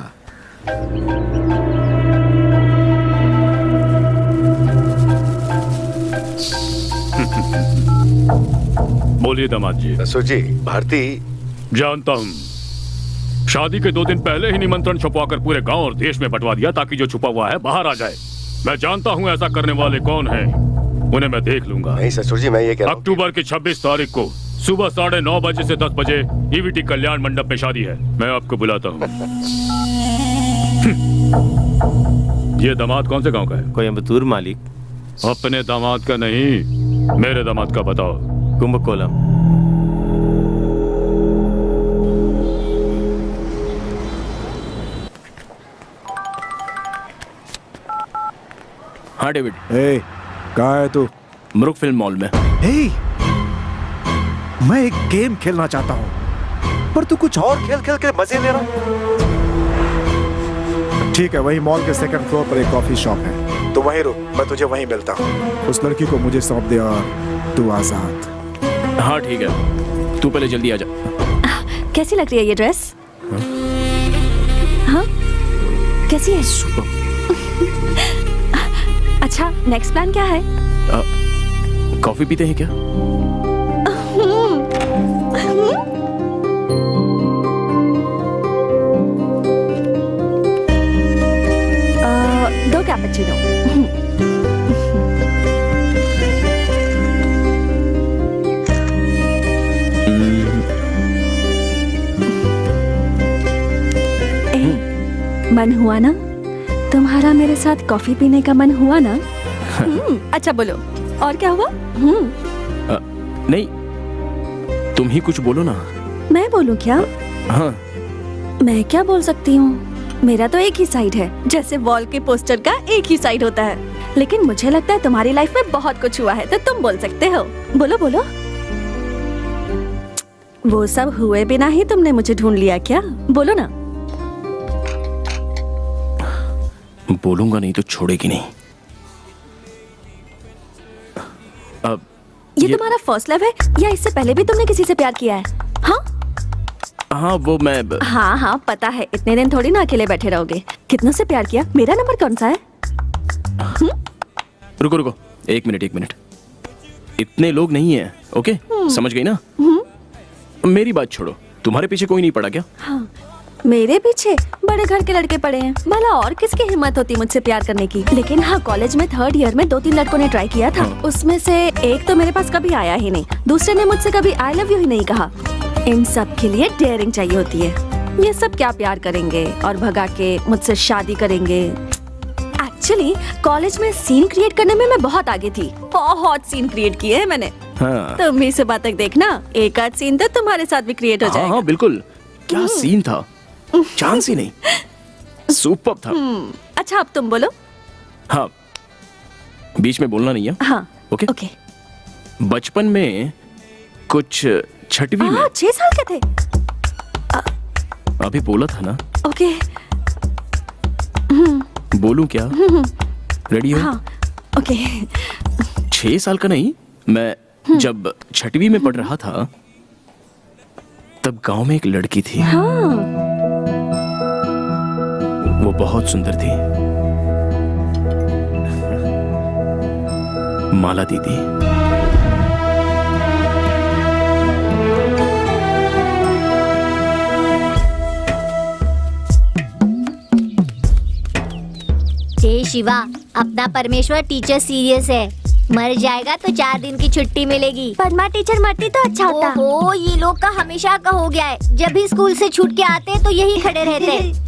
बोलिए दामाद जी। जी, भारती। जानता हूँ, शादी के 2 दिन पहले ही निमंत्रण छुपवाकर पूरे गांव और देश में बंटवा दिया ताकि जो छुपा हुआ है बाहर आ जाए। मैं जानता हूँ ऐसा करने वाले कौन हैं, उन्हें मैं देख लूंगा। नहीं ससुर जी, मैं ये कह रहा हूं अक्टूबर की 26 तारीख को सुबह 9:30 बजे से 10 बजे ईवीटी कल्याण मंडप में शादी है। मैं आपको बुलाता हूँ। ये दामाद कौन से गांव का है? कोयम्बतूर मालिक। अपने दामाद का नहीं, मेरे दामाद का बताओ। कुंभकोणम। हाँ डेविड। कहाँ है तू? मुरुक फिल्म मॉल में। मैं एक गेम खेलना चाहता हूँ, पर तू कुछ और खेल खेल के मजे ले रहा। ठीक है, वही मॉल के 2nd फ्लोर पर एक कॉफी शॉप है, तो वहीं रुक, मैं तुझे वहीं मिलता हूँ। उस लड़की को मुझे सौंप दे और तू आजाद। हाँ ठीक है, तू पहले जल्दी आ जा। कैसी लग रही है ये ड्रेस? हाँ कैसी है? अच्छा, नेक्स्ट प्लान क्या है? कॉफी पीते हैं क्या? 2 कैपेचिनो। मन हुआ ना? तुम्हारा मेरे साथ कॉफी पीने का मन हुआ ना? अच्छा बोलो, और क्या हुआ? नहीं, तुम ही कुछ बोलो ना। मैं बोलूं क्या? हाँ। मैं क्या बोल सकती हूँ? मेरा तो एक ही साइड है, जैसे वॉल के पोस्टर का एक ही साइड होता है। लेकिन मुझे लगता है तुम्हारी लाइफ में बहुत कुछ हुआ है, तो तुम बोल सकते हो। बोलो बोलो। वो सब हुए बिना ही तुमने मुझे ढूंढ लिया क्या? बोलो ना। बोलूंगा नहीं तो छोड़ेगी नहीं। अब ये तुम्हारा फर्स्ट लव है या इससे पहले भी तुमने किसी से प्यार किया है? हाँ हाँ वो मैं हाँ हाँ पता है, इतने दिन थोड़ी ना अकेले बैठे रहोगे। कितनों से प्यार किया? मेरा नंबर कौन सा है? रुको रुको, एक मिनट। इतने लोग नहीं है, ओके? समझ गई ना? मेरी बात छोड़ो, तुम्हारे पीछे कोई नहीं पड़ा क्या? हाँ, मेरे पीछे बड़े घर के लड़के पड़े हैं। भला और किसकी हिम्मत होती मुझसे प्यार करने की? लेकिन हाँ, कॉलेज में 3rd ईयर में 2-3 लड़कों ने ट्राई किया था। उसमें से एक तो मेरे पास कभी आया ही नहीं, दूसरे ने मुझसे कभी आई लव यू ही नहीं कहा। इन सब के लिए डेयरिंग चाहिए होती है। ये सब क्या प्यार करेंगे और भगा के मुझसे शादी करेंगे? एक्चुअली कॉलेज में सीन क्रिएट करने में मैं बहुत आगे थी, बहुत सीन क्रिएट किए हैं मैंने। हाँ। तुम ही से बात तक देखना, एक आध सीन तो तुम्हारे साथ भी क्रिएट हो जाएगा। हाँ बिल्कुल, क्या सीन था, चांस ही नहीं, सुपर था। अच्छा अब तुम बोलो। हाँ, बीच में बोलना नहीं है। हाँ ओके ओके। बचपन में कुछ 6वीं में 6 साल के थे। अभी बोला था ना। ओके। बोलूं क्या? रेडी हो? हाँ ओके। 6 साल का नहीं, मैं जब 6वीं में पढ़ रहा था तब गांव में एक लड़की थी। हाँ। वो बहुत सुंदर थी, माला दीदी। शिवा, अपना परमेश्वर टीचर सीरियस है। मर जाएगा तो 4 दिन की छुट्टी मिलेगी। परमा टीचर मरती तो अच्छा होता। ओहो, ये लोग का हमेशा का हो गया है। जब भी स्कूल से छूट के आते हैं तो यही खड़े रहते हैं।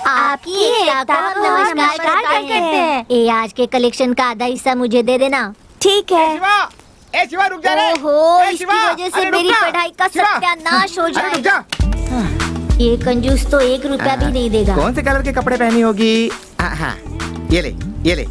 आपकी एकता को नमस्कार करते हैं। ए, आज के कलेक्शन का आधा हिस्सा मुझे दे देना। ठीक है। ए शिवा रुक जा रे। ओहो, ए, इसकी शिवा, वजह से अरे रुक मेरी जा। पढ़ाई का शिवा, सत्यानाश हो अरे रुक जाएगा। जा। ये कंजूस तो 1 रुपया भी नहीं देगा। कौन से कलर के कपड़े पहनी होगी? हाँ, ये ले, ये ले।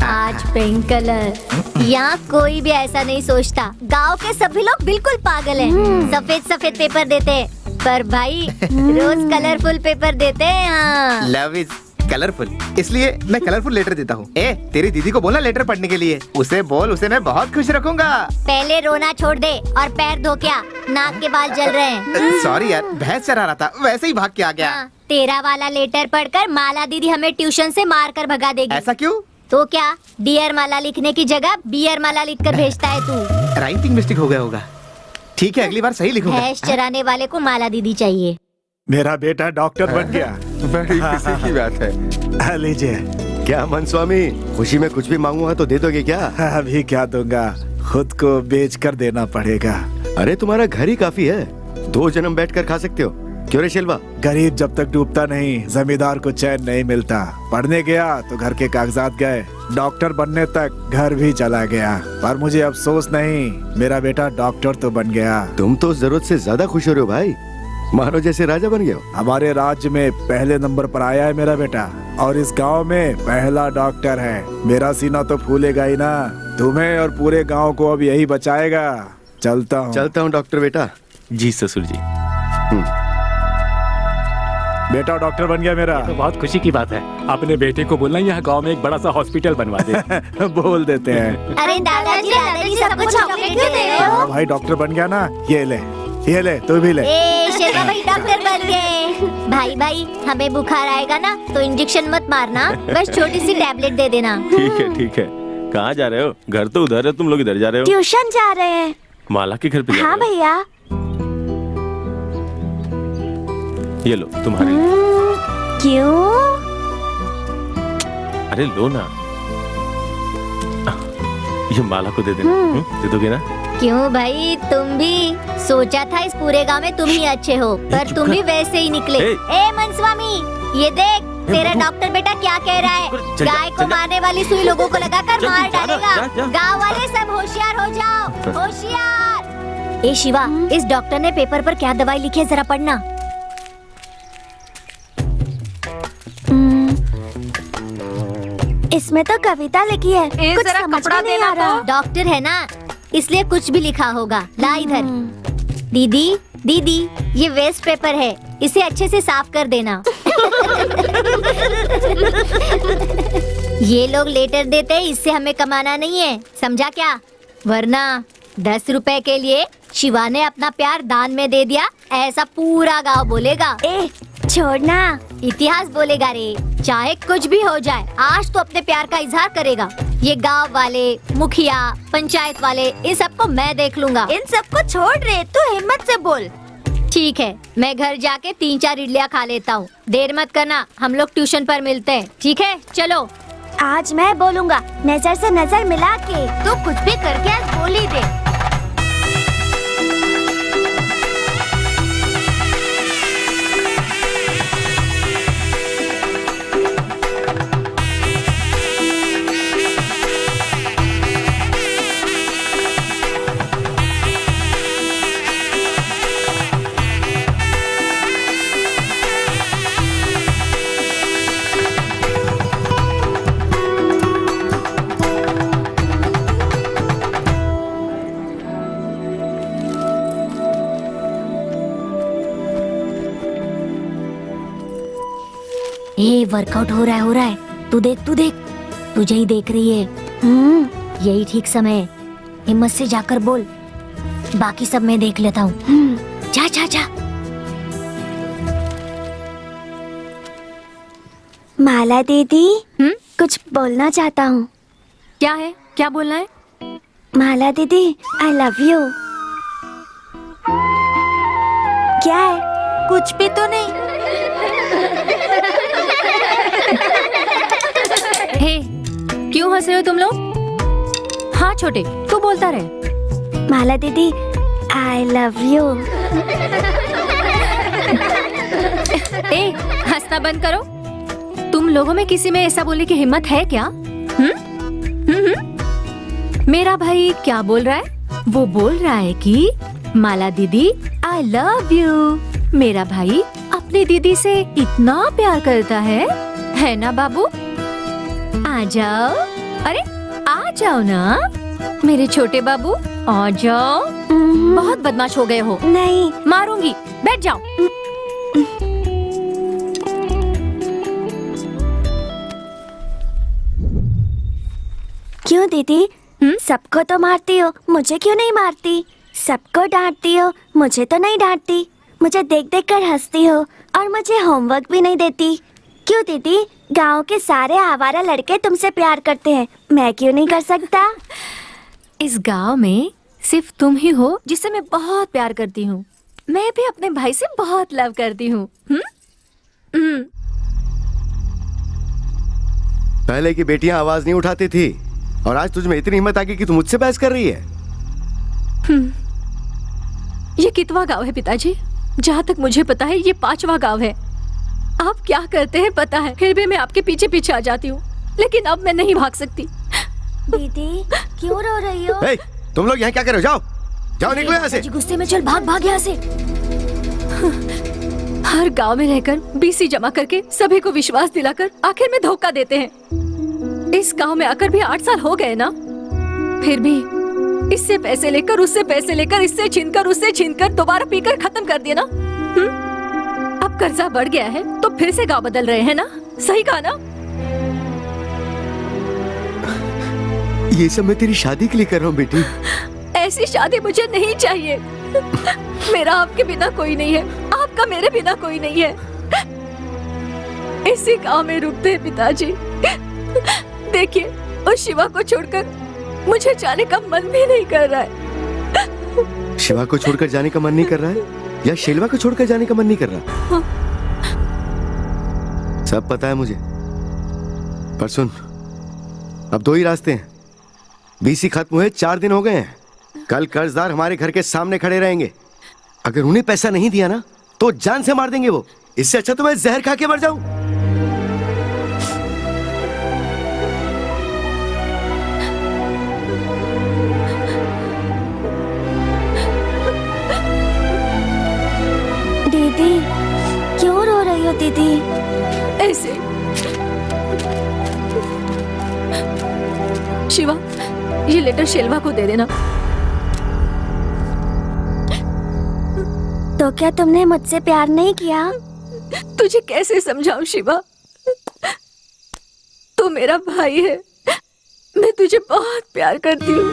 आज पिंक कलर। यहाँ कोई भी ऐसा नहीं सोचता। गांव के सभी लोग बिल्कुल पागल हैं। सफेद सफेद पेपर देते हैं, पर भाई रोज कलरफुल पेपर देते हैं यहाँ। लव इज कलरफुल, इसलिए मैं कलरफुल लेटर देता हूँ। ए, तेरी दीदी को बोलना लेटर पढ़ने के लिए। उसे बोल, उसे मैं बहुत खुश रखूंगा। पहले रोना छोड़ दे और पैर धो क्या, नाक के बाल जल रहे हैं। सॉरी यार, भैंस चरा रहा था, वैसे ही भाग के आ गया। हाँ, तेरा वाला लेटर पढ़कर माला दीदी हमें ट्यूशन से मार कर भगा देगी। ऐसा क्यों? तो क्या, डियर माला लिखने की जगह बियर माला लिखकर भेजता है तू? राइटिंग मिस्टेक हो गया होगा। ठीक है, अगली बार सही लिखूंगा। भैंस चराने वाले को माला दीदी चाहिए। मेरा बेटा डॉक्टर बन गया। बड़ी खुशी की बात है। लीजिए। क्या मन स्वामी, खुशी में कुछ भी मांगूंगा तो दे दोगे क्या? अभी क्या दूंगा, खुद को बेच कर देना पड़ेगा। अरे तुम्हारा घर ही काफी है, 2 जन्म बैठकर खा सकते हो। क्यों रे शेलवा? गरीब जब तक डूबता नहीं, जमींदार को चैन नहीं मिलता। पढ़ने गया तो घर के कागजात गए, डॉक्टर बनने तक घर भी चला गया। पर मुझे अफसोस नहीं, मेरा बेटा डॉक्टर तो बन गया। तुम तो जरूरत से ज्यादा खुश हो रहे हो भाई, मानो जैसे राजा बन गए हो। हमारे राज्य में पहले नंबर पर आया है मेरा बेटा, और इस गांव में पहला डॉक्टर है। मेरा सीना तो फूलेगा ही ना। तुम्हें और पूरे गांव को अब यही बचाएगा। चलता हूँ डॉक्टर बेटा। जी ससुर जी। बेटा डॉक्टर बन गया मेरा। तो बहुत खुशी की बात है। अपने बेटे को बोलना यहाँ गांव में एक बड़ा सा हॉस्पिटल बनवा दे। बोल देते हैं। अरे दादाजी सबको चॉकलेट क्यों दे रहे हो? भाई डॉक्टर बन गया ना, ये ले, तू भी ले। ए, शेरवा भाई डॉक्टर बन गए। भाई हमें बुखार आएगा ना तो इंजेक्शन मत मारना, बस छोटी सी टैबलेट दे देना। ठीक है। कहाँ जा रहे हो? घर तो उधर है, तुम लोग इधर जा रहे हो। ट्यूशन जा रहे हैं। माला के घर पे जा हाँ रहे हो? भैया। ये लो तुम्हारे लिए। क्यों? अरे लो ना, ये माला को दे देना। दे दोगे ना? क्यों भाई, तुम भी सोचा था इस पूरे गांव में तुम ही अच्छे हो, पर तुम भी वैसे ही निकले। ए मनस्वामी, ये देख तेरा डॉक्टर बेटा क्या कह रहा है। गाय को मारने वाली सुई लोगों को लगाकर मार डालेगा। गांव वाले सब होशियार हो जाओ, होशियार। ए शिवा, इस डॉक्टर ने पेपर पर क्या दवाई लिखी है जरा पढ़ना। इसमें तो कविता लिखी है, कुछ जरा समझ कपड़ा में नहीं देना आ रहा। डॉक्टर है ना, इसलिए कुछ भी लिखा होगा। ला इधर। दीदी ये वेस्ट पेपर है, इसे अच्छे से साफ कर देना। ये लोग लेटर देते हैं, इससे हमें कमाना नहीं है, समझा क्या? वरना 10 रुपए के लिए शिवा ने अपना प्यार दान में दे दिया, ऐसा पूरा गांव बोलेगा। ए, छोड़ना। इतिहास बोलेगा रे, चाहे कुछ भी हो जाए, आज तो अपने प्यार का इजहार करेगा। ये गांव वाले, मुखिया, पंचायत वाले, इन सबको मैं देख लूंगा। इन सबको छोड़ रे, तू हिम्मत से बोल। ठीक है, मैं घर जाके 3-4 इडलियाँ खा लेता हूँ। देर मत करना, हम लोग ट्यूशन पर मिलते हैं। ठीक है, चलो। आज मैं बोलूंगा, नजर से नजर मिला के। तू कुछ भी करके आज बोल ही दे। ये वर्कआउट हो रहा है। तू देख, तुझे ही देख रही है। यही ठीक समय है, हिम्मत से जाकर बोल, बाकी सब मैं देख लेता हूँ। जा। माला दीदी, कुछ बोलना चाहता हूँ। क्या है, क्या बोलना है? माला दीदी, आई लव यू। क्या है? कुछ भी तो नहीं। हे, क्यों हंस रहे हो तुम लोग? हाँ छोटे, तू बोलता रहे। माला दीदी, आई लव यू। ए, हंसना बंद करो। तुम लोगों में किसी में ऐसा बोलने की हिम्मत है क्या? मेरा भाई क्या बोल रहा है? वो बोल रहा है कि माला दीदी आई लव यू। मेरा भाई अपनी दीदी से इतना प्यार करता है ना बाबू? आ जाओ, अरे आ जाओ ना मेरे छोटे बाबू, आ जाओ। बहुत बदमाश हो गए हो। नहीं, मारूंगी, बैठ जाओ। क्यों दीदी? सबको तो मारती हो, मुझे क्यों नहीं मारती? सबको डांटती हो, मुझे तो नहीं डांटती। मुझे देख देख कर हंसती हो और मुझे होमवर्क भी नहीं देती। क्यों दीदी? गांव के सारे आवारा लड़के तुमसे प्यार करते हैं, मैं क्यों नहीं कर सकता? इस गांव में सिर्फ तुम ही हो जिससे मैं बहुत प्यार करती हूँ। मैं भी अपने भाई से बहुत लव करती हूँ। पहले की बेटियां आवाज नहीं उठाती थी और आज तुझमें इतनी हिम्मत आ गई कि तू मुझसे बहस कर रही है। ये कितवा गांव है पिताजी? जहाँ तक मुझे पता है ये 5वां गांव है। आप क्या करते हैं पता है, फिर भी मैं आपके पीछे पीछे आ जाती हूँ, लेकिन अब मैं नहीं भाग सकती। दीदी क्यों रो रही हो? ए, तुम लोग यहाँ क्या कर रहे हो? जाओ जाओ, निकलो यहाँ से। गुस्से में चल भाग भाग यहाँ से। हर गांव में रहकर बीसी जमा करके सभी को विश्वास दिलाकर आखिर में धोखा देते हैं। इस गांव में आकर भी 8 साल हो गए ना, फिर भी इससे पैसे लेकर उससे पैसे लेकर इससे छीनकर उससे छीनकर दोबारा पीकर खत्म कर दिया ना। अब कर्जा बढ़ गया है तो फिर से गांव बदल रहे हैं ना? सही कहा ना? ये सब मैं तेरी शादी के लिए कर रहा हूँ बेटी। ऐसी शादी मुझे नहीं चाहिए। मेरा आपके बिना कोई नहीं है, आपका मेरे बिना कोई नहीं है। इसी गांव में रुकते हैं पिताजी। देखिए, उस शिवा को छोड़कर मुझे जाने का मन भी नहीं कर रहा है। शिवा को छोड़कर जाने का मन नहीं कर रहा है या शेलवा को छोड़कर जाने का मन नहीं कर रहा? सब पता है मुझे, पर सुन, अब 2 ही रास्ते हैं। बीसी खत्म हुए 4 दिन हो गए हैं। कल कर्जदार हमारे घर के सामने खड़े रहेंगे। अगर उन्हें पैसा नहीं दिया ना तो जान से मार देंगे वो। इससे अच्छा तो मैं जहर खा के मर जाऊं। दीदी क्यों रो रही हो दीदी? ऐसे शिवा, ये लेटर शेलवा को दे देना। तो क्या तुमने मुझसे प्यार नहीं किया? तुझे कैसे समझाऊं शिवा? तू मेरा भाई है, मैं तुझे बहुत प्यार करती हूँ।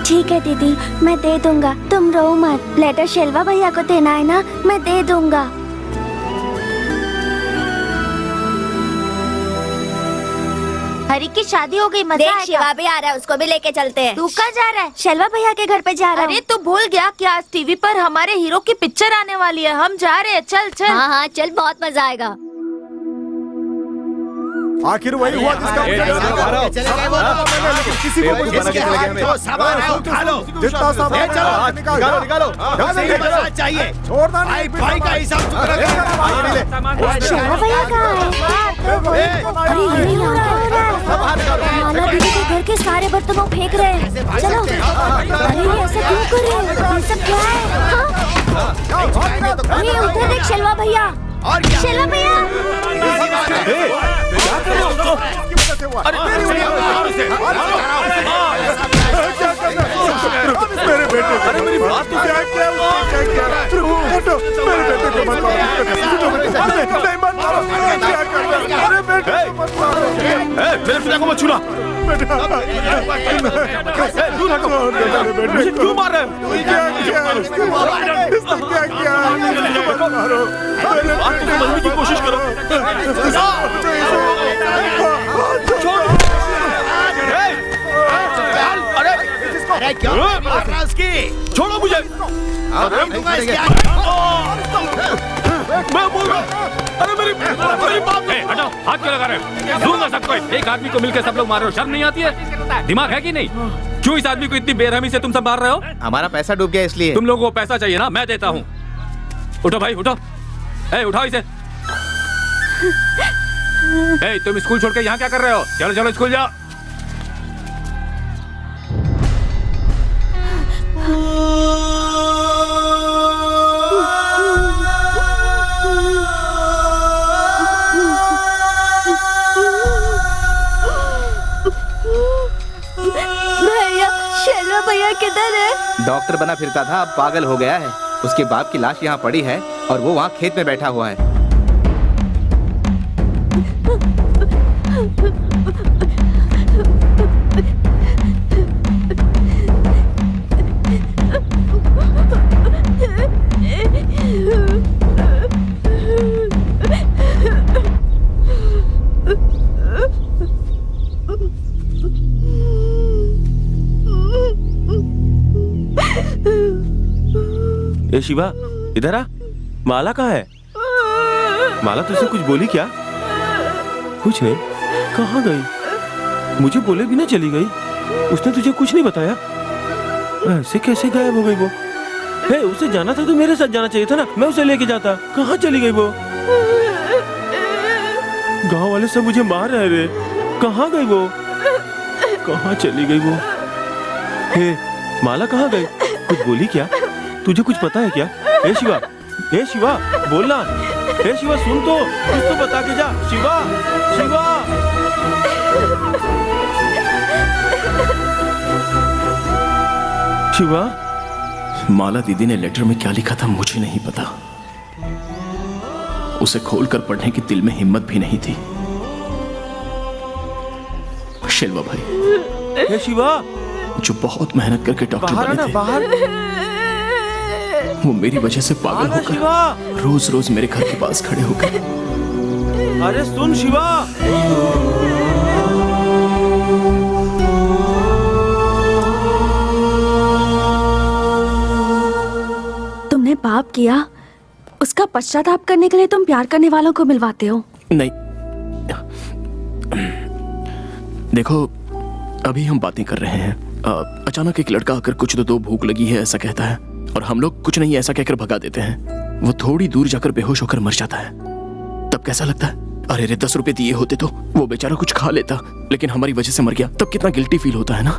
ठीक है दीदी, मैं दे दूंगा, तुम रो मत। लेटर शेलवा भैया को देना है ना, मैं दे दूंगा। हरी की शादी हो गई, मजा आएगा। शिवा भी आ रहा है, उसको भी लेके चलते हैं। तू कहाँ जा रहा है? शेलवा भैया के घर पे जा रहा हूँ। अरे तू भूल गया कि आज टीवी पर हमारे हीरो की पिक्चर आने वाली है, हम जा रहे हैं। चल चल। हाँ हाँ चल, बहुत मजा आएगा। आखिर वही हुआ जिसका किसी को कुछ जितना सामान निकालो चाहिए। छोड़ दो भाई का हिसाब शेलवा भैया कहाँ है? अरे ये हो रहा है। माला दीदी के घर के सारे बर्तन वो फेंक रहे हैं। चलो। अरे ये ऐसा क्यों कर रहे हैं? ये सब क्या है? अरे उधर देख शेलवा भैया। शेलवा भैया। मेरे बेटे, अरे मेरी बात तो क्या क्या मेरे बेटे को मत मारो, नहीं मत मारो, क्या कर रहे हो? अरे बेटे को मत मारो, मेरे पिता को मत छूना। दूर हटो, मुझे क्यों मार रहे हो? क्या किया? मत मारो, बात को समझने की कोशिश करो। अरे क्या मारना इसकी। छोड़ो मुझे। मैं बोल रहा हूँ। अरे मेरी बात। हटाओ, हाथ क्यों लगा रहे हो? दूंगा सबको। एक आदमी को मिलकर सब लोग मार रहे हो, शर्म नहीं आती है? दिमाग है कि नहीं? क्यों इस आदमी को इतनी बेरहमी से तुम सब मार रहे हो? हमारा पैसा डूब गया इसलिए। तुम लोगों को पैसा चाहिए ना, मैं देता हूँ। उठो भाई, उठो। उठाओ इसे। तुम स्कूल छोड़ के यहाँ क्या कर रहे हो? चलो चलो स्कूल जाओ। भैया, शेलवा भैया किधर है? डॉक्टर बना फिरता था, अब पागल हो गया है। उसके बाप की लाश यहाँ पड़ी है और वो वहाँ खेत में बैठा हुआ है। ए शिवा, इधर आ। माला कहाँ है? माला तुझसे कुछ बोली क्या? कुछ नहीं। कहाँ गई? मुझे बोले बिना चली गई। उसने तुझे कुछ नहीं बताया? ऐसे कैसे गायब हो गई वो? उसे जाना था तो मेरे साथ जाना चाहिए था ना, मैं उसे लेके जाता। कहाँ चली गई वो? गांव वाले सब मुझे मार रहे रे। कहाँ गई वो? कहाँ चली गई वो? माला कहाँ गई? कुछ बोली क्या? तुझे कुछ पता है क्या? शिवा, शिवा बोलना। शिवा सुन तो, कुछ तो बता के जा। शिवा, शिवा। शिवा। माला दीदी ने लेटर में क्या लिखा था मुझे नहीं पता। उसे खोलकर पढ़ने की दिल में हिम्मत भी नहीं थी। शेलवा भाई, शिवा, जो बहुत मेहनत करके डॉक्टर बने थे, वो मेरी वजह से पागल होकर रोज रोज मेरे घर के पास खड़े हो गए। अरे सुन शिवा। तुमने पाप किया, उसका पश्चाताप करने के लिए तुम प्यार करने वालों को मिलवाते हो। नहीं, देखो अभी हम बातें कर रहे हैं। अचानक एक लड़का आकर कुछ तो दो, भूख लगी है ऐसा कहता है, और हम लोग कुछ नहीं ऐसा कहकर भगा देते हैं। वो थोड़ी दूर जाकर बेहोश होकर मर जाता है। तब कैसा लगता है? अरे रे 10 रुपए दिए होते तो वो बेचारा कुछ खा लेता, लेकिन हमारी वजह से मर गया। तब कितना गिल्टी फील होता है ना।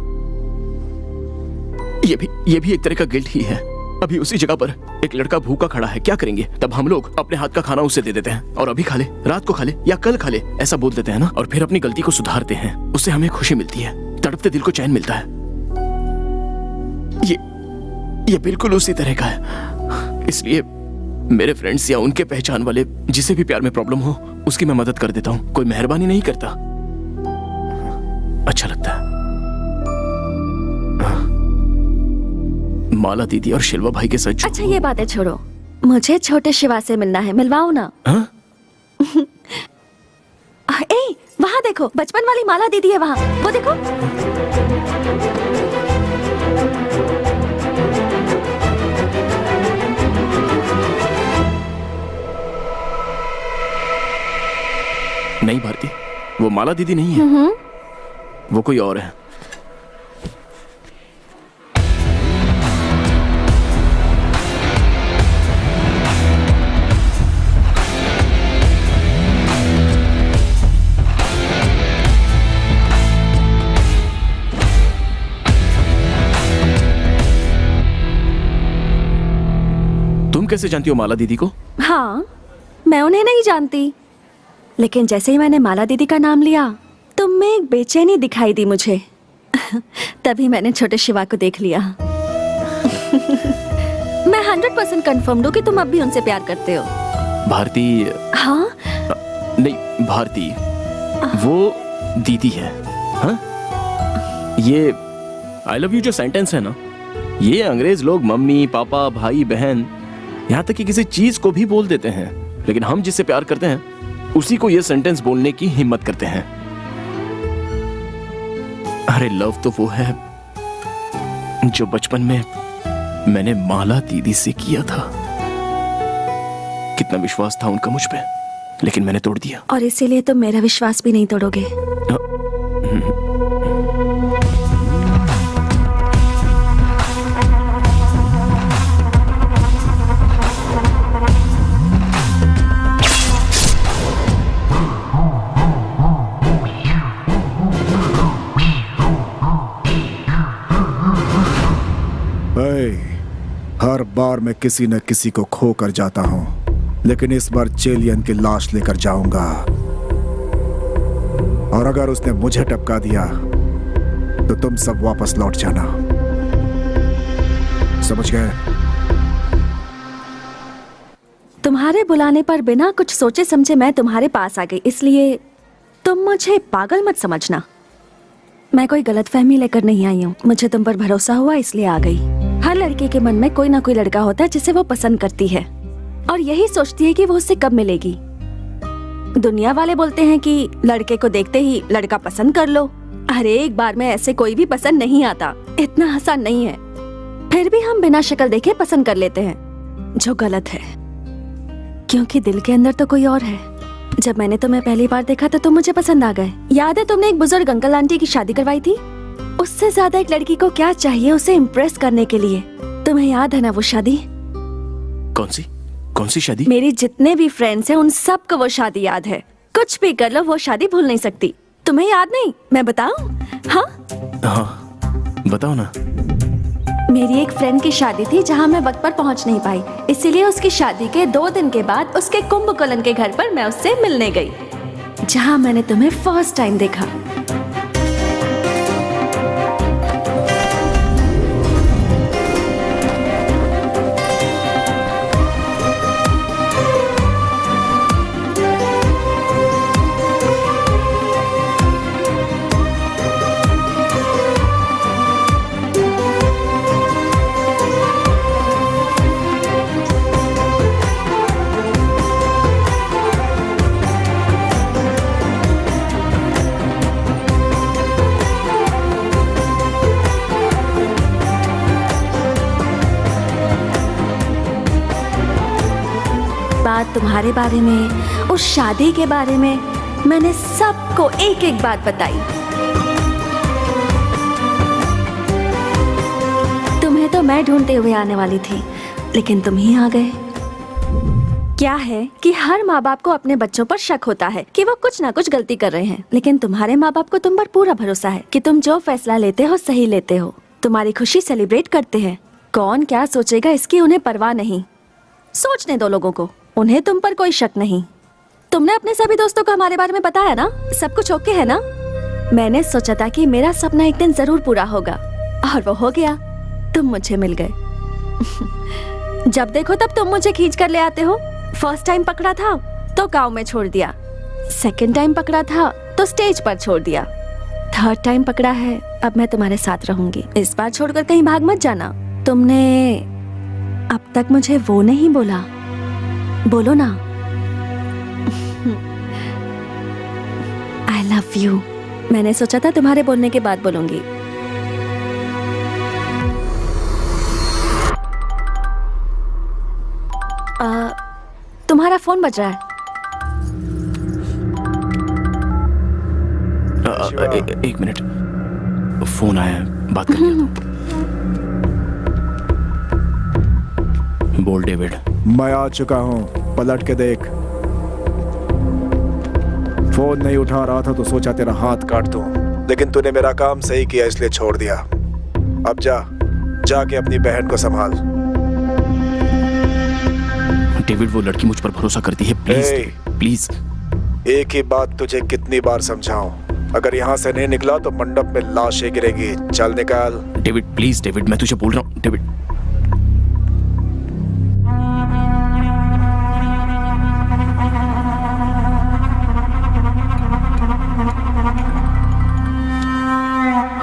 ये भी एक तरह का गिल्ट ही है। अभी उसी जगह पर एक लड़का भूखा खड़ा है, क्या करेंगे? तब हम लोग अपने हाथ का खाना उसे दे देते हैं, और अभी खा ले, रात को खा ले या कल खा ले, ऐसा बोल देते हैं ना, और फिर अपनी गलती को सुधारते हैं। उससे हमें खुशी मिलती है, तड़पते दिल को चैन मिलता है। ये बिल्कुल उसी तरह का है। इसलिए मेरे फ्रेंड्स या उनके पहचान वाले जिसे भी प्यार में प्रॉब्लम हो, उसकी मैं मदद कर देता हूँ। कोई मेहरबानी नहीं करता, अच्छा लगता है। माला दीदी और शिल्वा भाई के साथ। अच्छा ये बातें छोड़ो, मुझे छोटे शिवा से मिलना है, मिलवाओ ना। वहाँ देखो, बचपन वाली माला दीदी है वहाँ, वो देखो। नहीं भारती, वो माला दीदी नहीं है, वो कोई और है। तुम कैसे जानती हो माला दीदी को? हाँ, मैं उन्हें नहीं जानती, लेकिन जैसे ही मैंने माला दीदी का नाम लिया, तुम में एक बेचैनी दिखाई दी मुझे। तभी मैंने छोटे शिवा को देख लिया। मैं 100% कंफर्म हूँ कि तुम अब भी उनसे प्यार करते हो। भारती? हाँ? नहीं भारती, वो दीदी है। हाँ? ये आई लव यू जो सेंटेंस है ना, ये अंग्रेज लोग मम्मी पापा भाई बहन यहाँ तक कि किसी चीज को भी बोल देते हैं, लेकिन हम जिससे प्यार करते हैं उसी को ये सेंटेंस बोलने की हिम्मत करते हैं। अरे लव तो वो है जो बचपन में मैंने माला दीदी से किया था। कितना विश्वास था उनका मुझ पे, लेकिन मैंने तोड़ दिया। और इसीलिए तुम मेरा विश्वास भी नहीं तोड़ोगे। हर बार मैं किसी न किसी को खो कर जाता हूं, लेकिन इस बार चेलियन की लाश लेकर जाऊंगा। और अगर उसने मुझे टपका दिया तो तुम सब वापस लौट जाना। समझ गए? तुम्हारे बुलाने पर बिना कुछ सोचे समझे मैं तुम्हारे पास आ गई, इसलिए तुम मुझे पागल मत समझना। मैं कोई गलतफहमी लेकर नहीं आई हूँ। मुझे तुम पर भरोसा हुआ इसलिए आ गई। हर लड़के के मन में कोई ना कोई लड़का होता है जिसे वो पसंद करती है और यही सोचती है कि वो उससे कब मिलेगी। दुनिया वाले बोलते हैं कि लड़के को देखते ही लड़का पसंद कर लो। अरे एक बार में ऐसे कोई भी पसंद नहीं आता, इतना आसान नहीं है। फिर भी हम बिना शक्ल देखे पसंद कर लेते हैं, जो गलत है, क्योंकि दिल के अंदर तो कोई और है। जब मैंने तुम्हें पहली बार देखा तो तुम मुझे पसंद आ गए। याद है तुमने एक बुजुर्ग अंकल आंटी की शादी करवाई थी? उससे ज्यादा एक लड़की को क्या चाहिए उसे इम्प्रेस करने के लिए? तुम्हें याद है ना वो शादी? कौन सी शादी? मेरे जितने भी फ्रेंड्स हैं उन सबको वो शादी याद है। कुछ भी कर लो वो शादी भूल नहीं सकती। तुम्हें याद नहीं? मैं बताऊं? हाँ बताओ ना। मेरी एक फ्रेंड की शादी थी जहां मैं वक्त पर पहुंच नहीं पाई, इसीलिए उसकी शादी के 2 दिन के बाद उसके कुंभकोणम के घर पर मैं उससे मिलने गई, जहां मैंने तुम्हें फर्स्ट टाइम देखा। तुम्हारे बारे में, उस शादी के बारे में मैंने सबको एक एक बात बताई। तुम्हें तो मैं ढूंढते हुए आने वाली थी, लेकिन तुम ही आ गए। क्या है कि हर माँ बाप को अपने बच्चों पर शक होता है कि वो कुछ ना कुछ गलती कर रहे हैं, लेकिन तुम्हारे माँ बाप को तुम पर पूरा भरोसा है कि तुम जो फैसला लेते हो सही लेते हो। तुम्हारी खुशी सेलिब्रेट करते हैं। कौन क्या सोचेगा इसकी उन्हें परवाह नहीं। सोचने दो लोगों को, उन्हें तुम पर कोई शक नहीं। तुमने अपने सभी दोस्तों को हमारे बारे में बताया ना? सब कुछ ओके है ना? मैंने सोचा था कि मेरा सपना एक दिन जरूर पूरा होगा, और वो हो गया। तुम मुझे मिल गए। जब देखो तब तुम मुझे खींच कर ले आते हो। फर्स्ट टाइम पकड़ा था तो गांव में छोड़ दिया, सेकंड टाइम पकड़ा था तो स्टेज पर छोड़ दिया, थर्ड टाइम पकड़ा है, अब मैं तुम्हारे साथ रहूंगी। इस बार छोड़कर कहीं भाग मत जाना। तुमने अब तक मुझे वो नहीं बोला, बोलो ना। I love you। मैंने सोचा था तुम्हारे बोलने के बाद बोलूंगी। तुम्हारा फोन बज रहा है। एक मिनट, फोन आया है, बात कर लिया। बोल डेविड। मैं आ चुका हूँ, पलट के देख। फोन नहीं उठा रहा था तो सोचा तेरा हाथ काट दूं, लेकिन तूने मेरा काम सही किया इसलिए छोड़ दिया। अब जाके अपनी बहन को संभाल। डेविड, वो लड़की मुझ पर भरोसा करती है, प्लीज प्लीज। एक ही बात तुझे कितनी बार समझाऊं, अगर यहाँ से नहीं निकला तो मंडप में लाशें गिरेगी। चल निकाल। डेविड प्लीज, डेविड मैं तुझे बोल रहा हूँ। डेविड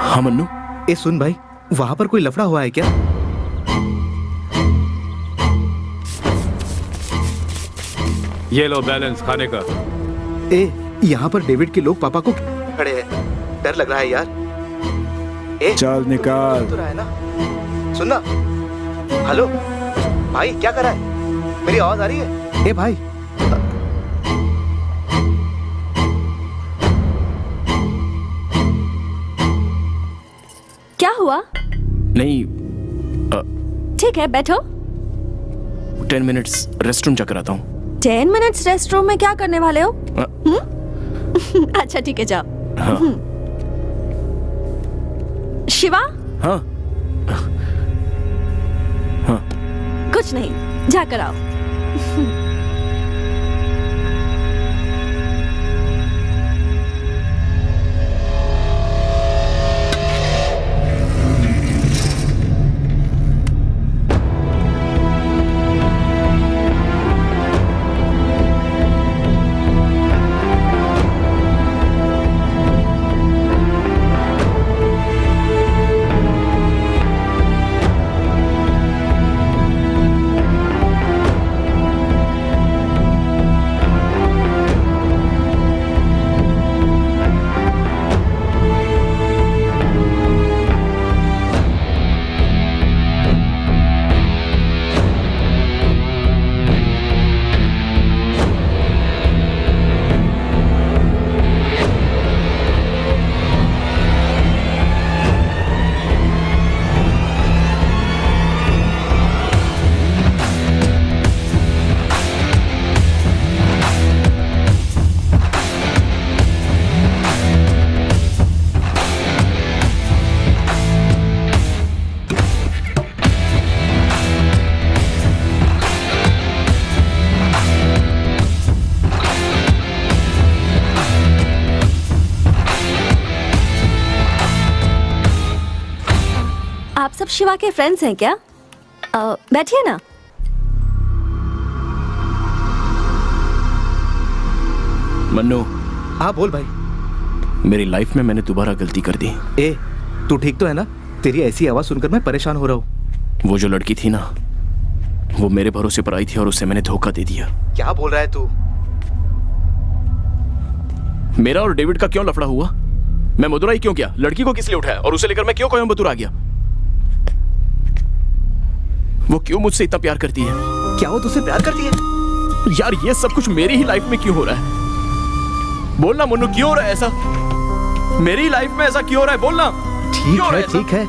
हाँ मन्नू। ए सुन भाई, वहां पर कोई लफड़ा हुआ है क्या? ये लो बैलेंस खाने का। ए यहाँ पर डेविड के लोग पापा को खड़े हैं, डर लग रहा है यार। चल निकाल। तो रहा है ना, सुनना। हेलो भाई, क्या कर रहा है? मेरी आवाज आ रही है? ए भाई, क्या हुआ? नहीं, ठीक है, बैठो। 10 मिनट्स रेस्ट रूम चक्कर आता हूँ। 10 मिनट्स रेस्ट रूम में क्या करने वाले हो? अच्छा ठीक है, जाओ। हाँ। शिवा? हाँ। हाँ। कुछ नहीं, जाकर आओ। आप सब शिवा के फ्रेंड्स हैं क्या? बैठिए ना। मन्नू। हाँ बोल भाई। मेरी लाइफ में मैंने दोबारा गलती कर दी। ए, तू ठीक तो है ना? तेरी ऐसी आवाज सुनकर मैं परेशान हो रहा हूँ। वो जो लड़की थी ना, वो मेरे भरोसे पर आई थी और उसे मैंने धोखा दे दिया। क्या बोल रहा है तू? मेरा और डेविड का क्यों लफड़ा हुआ? मैं मदुराई क्यों गया? लड़की को किस लिए उठाया? और उसे लेकर मैं क्यों कोयम्बतूर आ गया? वो क्यों मुझसे इतना प्यार करती है? क्या वो तुझसे प्यार करती है? यार ये सब कुछ मेरी ही लाइफ में क्यों हो रहा है? बोलना मुन्नू, क्यों हो रहा है ऐसा? मेरी लाइफ में ऐसा क्यों हो रहा है? बोलना। ठीक है।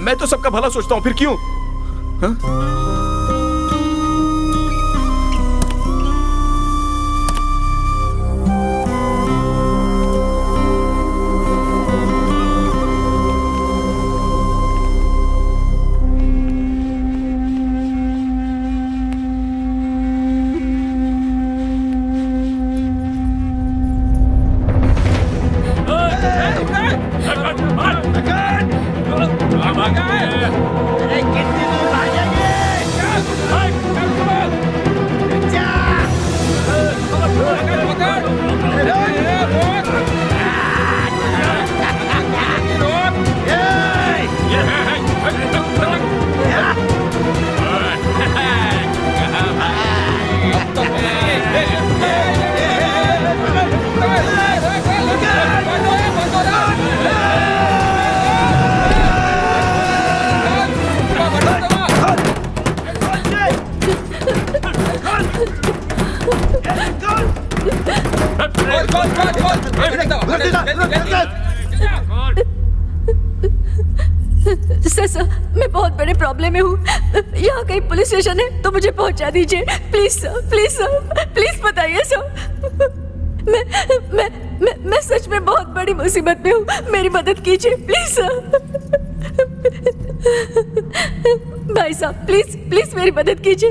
मैं तो सबका भला सोचता हूँ, फिर क्यों? हाँ? सर, मैं बहुत बड़े प्रॉब्लम में हूँ। यहाँ कहीं पुलिस स्टेशन है तो मुझे पहुँचा दीजिए, please sir, please sir, please बताइए सर। मैं सच में बहुत बड़ी मुसीबत में हूँ, मेरी मदद कीजिए प्लीज सर। भाई साहब प्लीज प्लीज मेरी मदद कीजिए।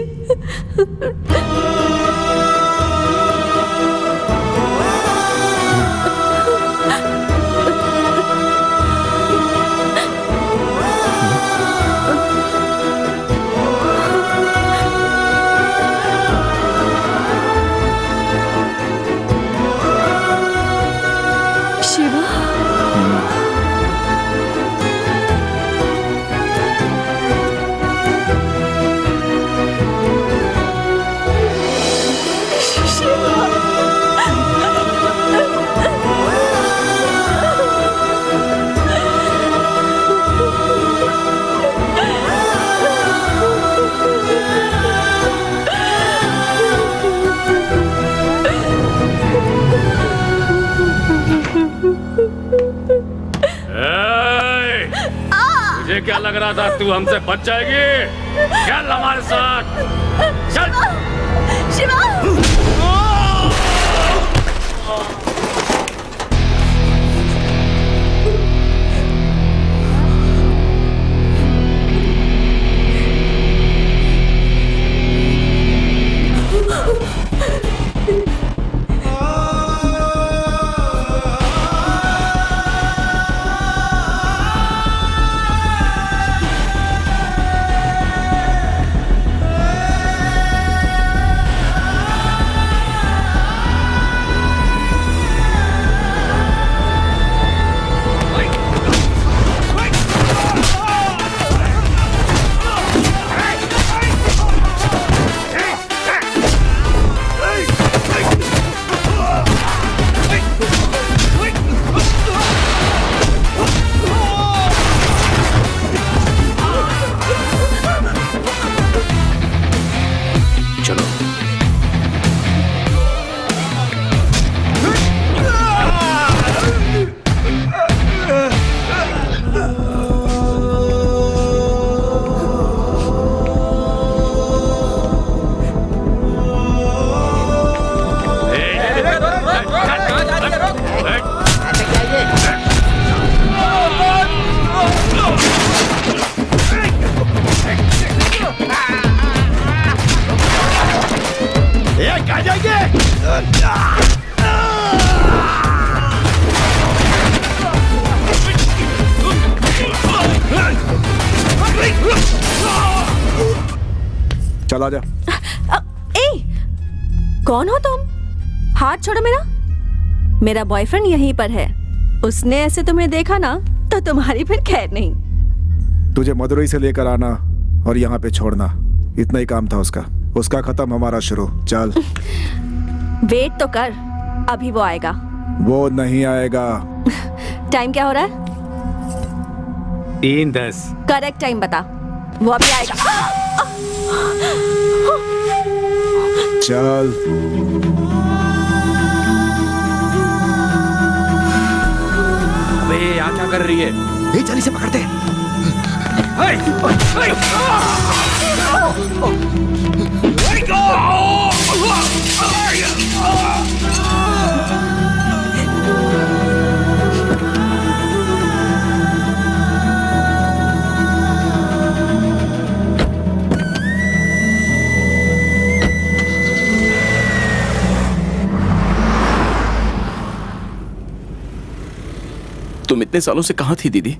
तुझे क्या लग रहा था तू हमसे बच जाएगी? चल हमारे साथ, चल। शिवा! चला जा। कौन हो तुम? हाथ छोड़ो मेरा। मेरा बॉयफ्रेंड यहीं पर है। उसने ऐसे तुम्हें देखा ना तो तुम्हारी फिर खैर नहीं। तुझे मदुरई से लेकर आना और यहाँ पे छोड़ना, इतना ही काम था उसका। उसका खत्म, हमारा शुरू। चल। वेट तो कर, अभी वो आएगा। वो नहीं आएगा। टाइम क्या हो रहा है? 3:10। करेक्ट टाइम बता। वो अभी आएगा। चल। अबे यहाँ क्या कर रही है? ये जल्दी से पकड़ते हैं। तुम इतने सालों से कहां थी दीदी?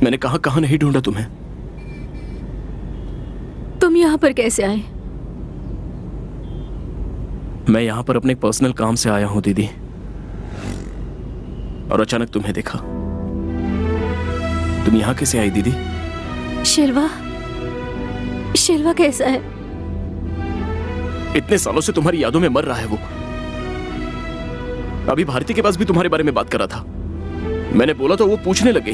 मैंने कहां कहां नहीं ढूंढा तुम्हें। तुम यहाँ पर कैसे आए? मैं यहाँ पर अपने पर्सनल काम से आया हूं दीदी, और अचानक तुम्हें देखा। तुम यहाँ कैसे आई दीदी? शिल्वा, शिल्वा कैसा है? इतने सालों से तुम्हारी यादों में मर रहा है वो। अभी भारती के पास भी तुम्हारे बारे में बात कर रहा था। मैंने बोला तो वो पूछने लग गई,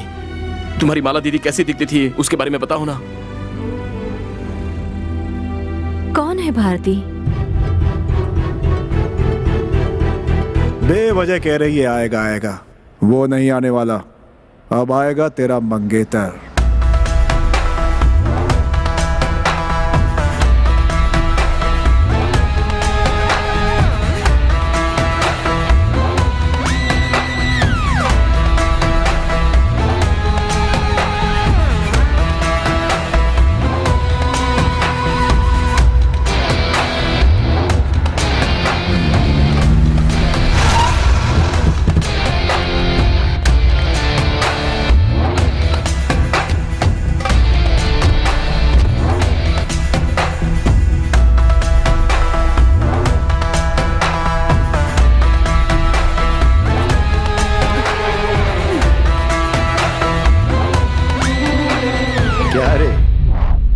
तुम्हारी माला दीदी कैसी दिखती थी, उसके बारे में बताओ ना। कौन है भारती? बेवजह कह रही है आएगा आएगा। वो नहीं आने वाला। अब आएगा तेरा मंगेतर।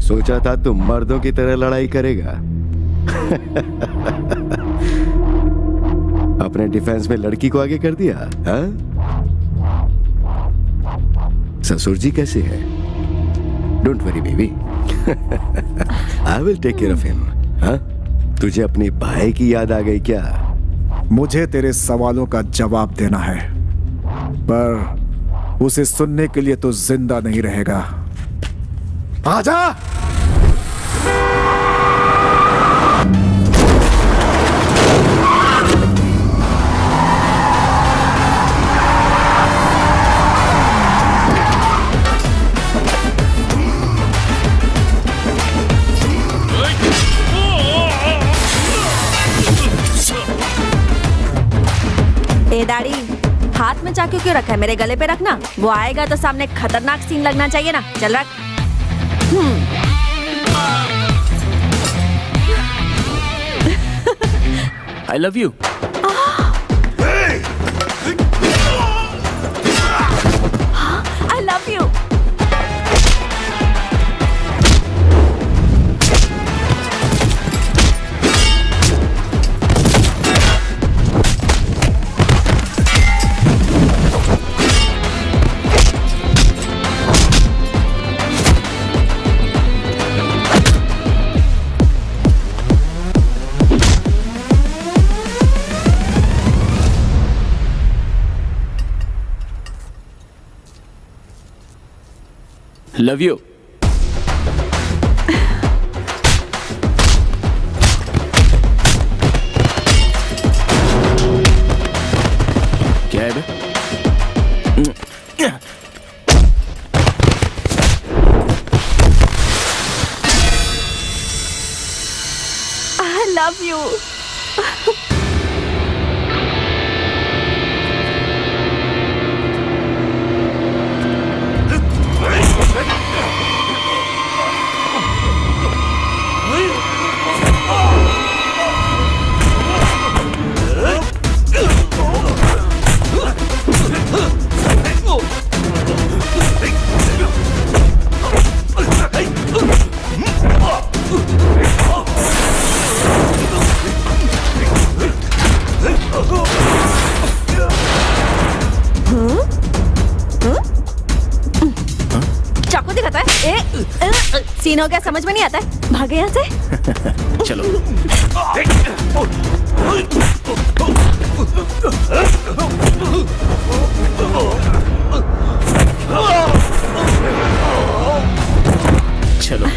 सोचा था तुम मर्दों की तरह लड़ाई करेगा। अपने डिफेंस में लड़की को आगे कर दिया। हाँ? ससुर जी कैसे हैं? Don't worry baby, I will take care of him. हाँ? तुझे अपनी भाई की याद आ गई क्या? मुझे तेरे सवालों का जवाब देना है, पर उसे सुनने के लिए तो जिंदा नहीं रहेगा। आजा। ए दाढ़ी, हाथ में चाकू क्यों रखा है? मेरे गले पे रखना, वो आएगा तो सामने खतरनाक सीन लगना चाहिए ना। चल रख। I love you. I love you. Love you. क्या है बे? I love you. चाकू दिखाता है? सीन हो गया, समझ में नहीं आता है। भागे यहाँ से। चलो। चलो।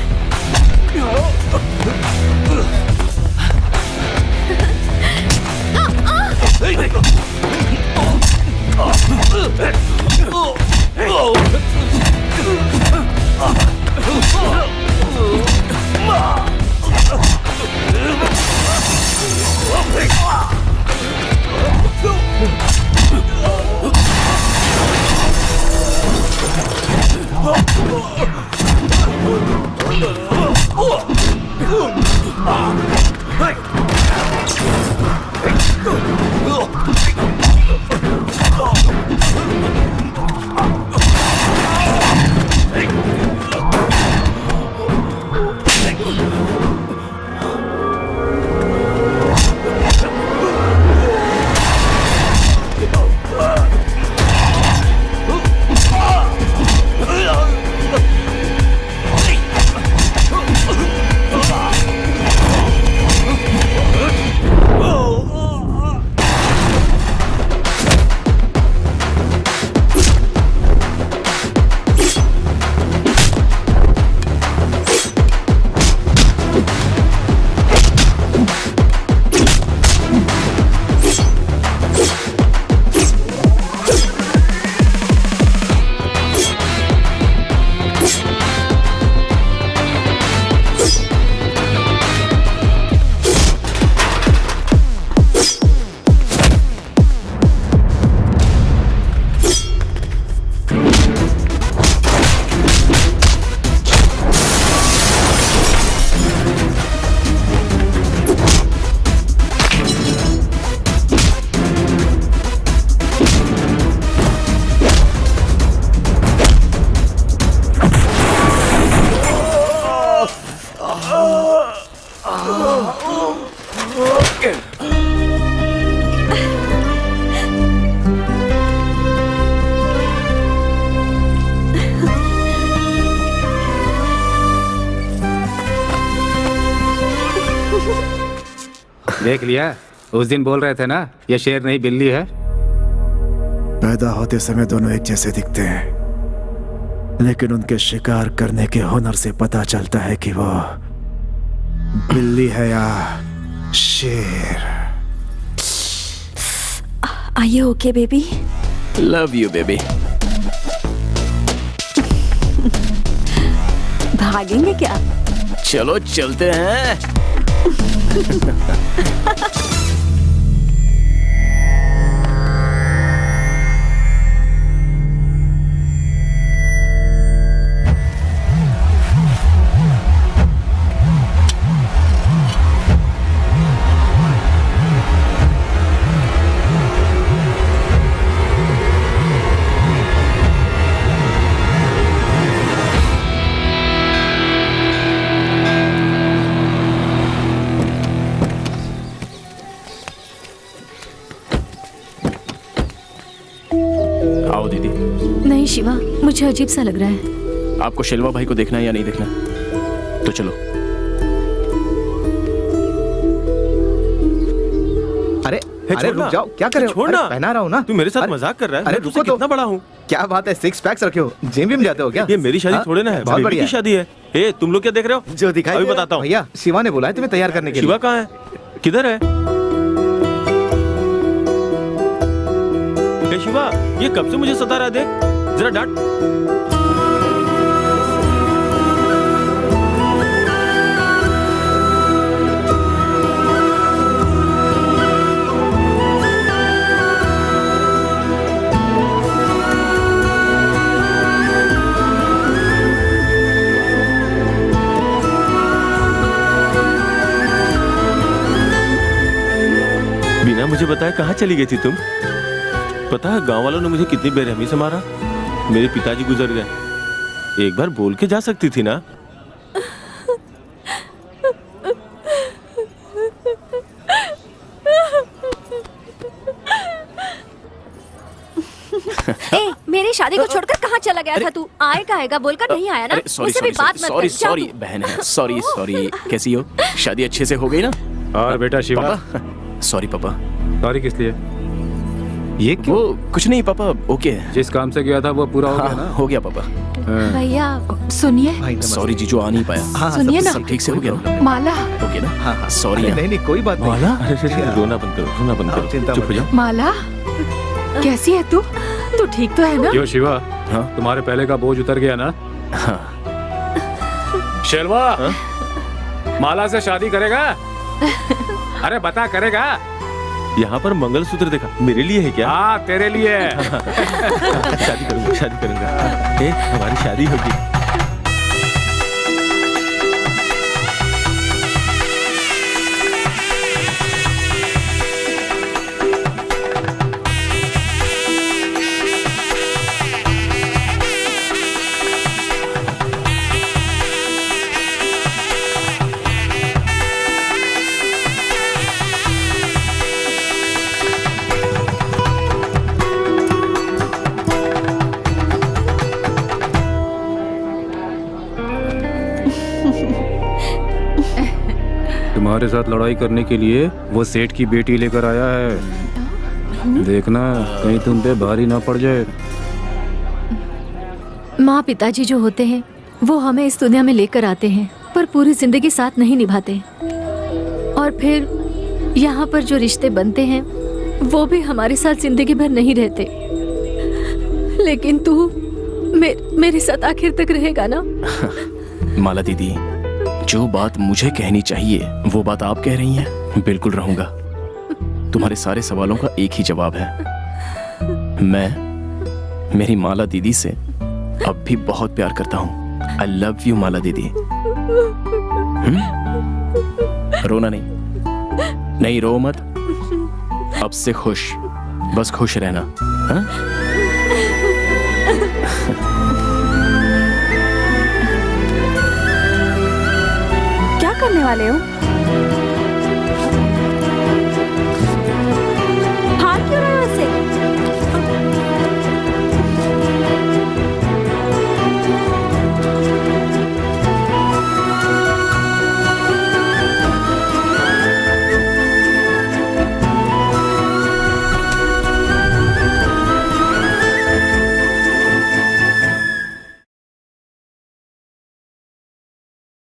देख लिया, उस दिन बोल रहे थे ना ये शेर नहीं बिल्ली है। पैदा होते समय दोनों एक जैसे दिखते हैं, लेकिन उनके शिकार करने के हुनर से पता चलता है कि वो बिल्ली है या शेर। Are you okay, baby? Love you baby. भागेंगे क्या? चलो चलते हैं। आओ दीदी। नहीं शिवा, मुझे अजीब सा लग रहा है। आपको शेलवा भाई को देखना है या नहीं देखना? तो चलो। अरे अरे रुक जाओ, क्या कर रहे हो? छोड़ना। अरे, पहना रहा हूँ ना। तू मेरे साथ मजाक कर रहा है? अरे मैं तुझसे रुको तो। कितना बड़ा हूँ? क्या बात है, 6 पैक्स रखे हो? जिम विम जाते हो क्या? ये मेरी शादी थोड़े ना है, बहुत बेबी बढ़िया की शादी है। ए, तुम लोग क्या देख रहे हो? जो दिखाई अभी दे रहा है। बताता हूँ। भैया शिवा ने बोला है तुम्हें तैयार करने के लिए। शिवा कहाँ है? किधर है? ए शिवा, ये कब से मुझे सता रहा है? देख जरा डांट। बिना मुझे बताए कहाँ चली गई थी तुम? पता है गांव वालों ने मुझे कितनी बेरहमी से मारा। मेरे पिताजी गुजर गए। एक बार बोल के जा सकती थी ना। ए, मेरी शादी को छोड़कर कहाँ चला गया था तू? आएगा बोलकर नहीं आया ना? मुझसे भी बात मत कर। सॉरी बहन है। सॉरी। कैसी हो? शादी अच्छे से हो गई ना? और बेटा शिवा। पापा सॉरी पापा। सॉरी किस लिए? ये क्यों? वो कुछ नहीं पापा, ओके है। जिस काम से गया था वो पूरा हो गया ना? हो गया पापा। भैया सुनिए। सॉरी जीजू, आ नहीं पाया। सुनिए ना। सब ठीक से हो गया ना? माला। ओके ना? हाँ सॉरी। नहीं नहीं कोई बात नहीं। माला? अरे रोना बंद करो, रोना बंद करो, चिंता चुप हो मत जाओ। माला कैसी है तू? तू ठीक तो है ना? यो शिवा, हाँ? तुम्हारे पहले का बोझ उतर गया ना? हाँ। शेलवा, माला से शादी करेगा? अरे बता, करेगा? यहाँ पर मंगलसूत्र देखा, मेरे लिए है क्या? हाँ तेरे लिए। शादी करूंगा। ए, हमारी शादी होगी। तुम्हारे साथ लड़ाई करने के लिए वो सेठ की बेटी लेकर आया है। देखना कहीं तुम पे भारी ना पड़ जाए। माँ पिताजी जो होते हैं वो हमें इस दुनिया में लेकर आते हैं, पर पूरी जिंदगी साथ नहीं निभाते। और फिर यहाँ पर जो रिश्ते बनते हैं वो भी हमारे साथ जिंदगी भर नहीं रहते। लेकिन तू मेरे साथ आखिर तक रहेगा ना? माला दीदी, जो बात मुझे कहनी चाहिए वो बात आप कह रही हैं। बिल्कुल रहूंगा। तुम्हारे सारे सवालों का एक ही जवाब है। मैं मेरी माला दीदी से अब भी बहुत प्यार करता हूँ। आई लव यू माला दीदी। रोना नहीं, रो मत। अब से खुश, बस खुश रहना। हा? क्या करने वाले हो?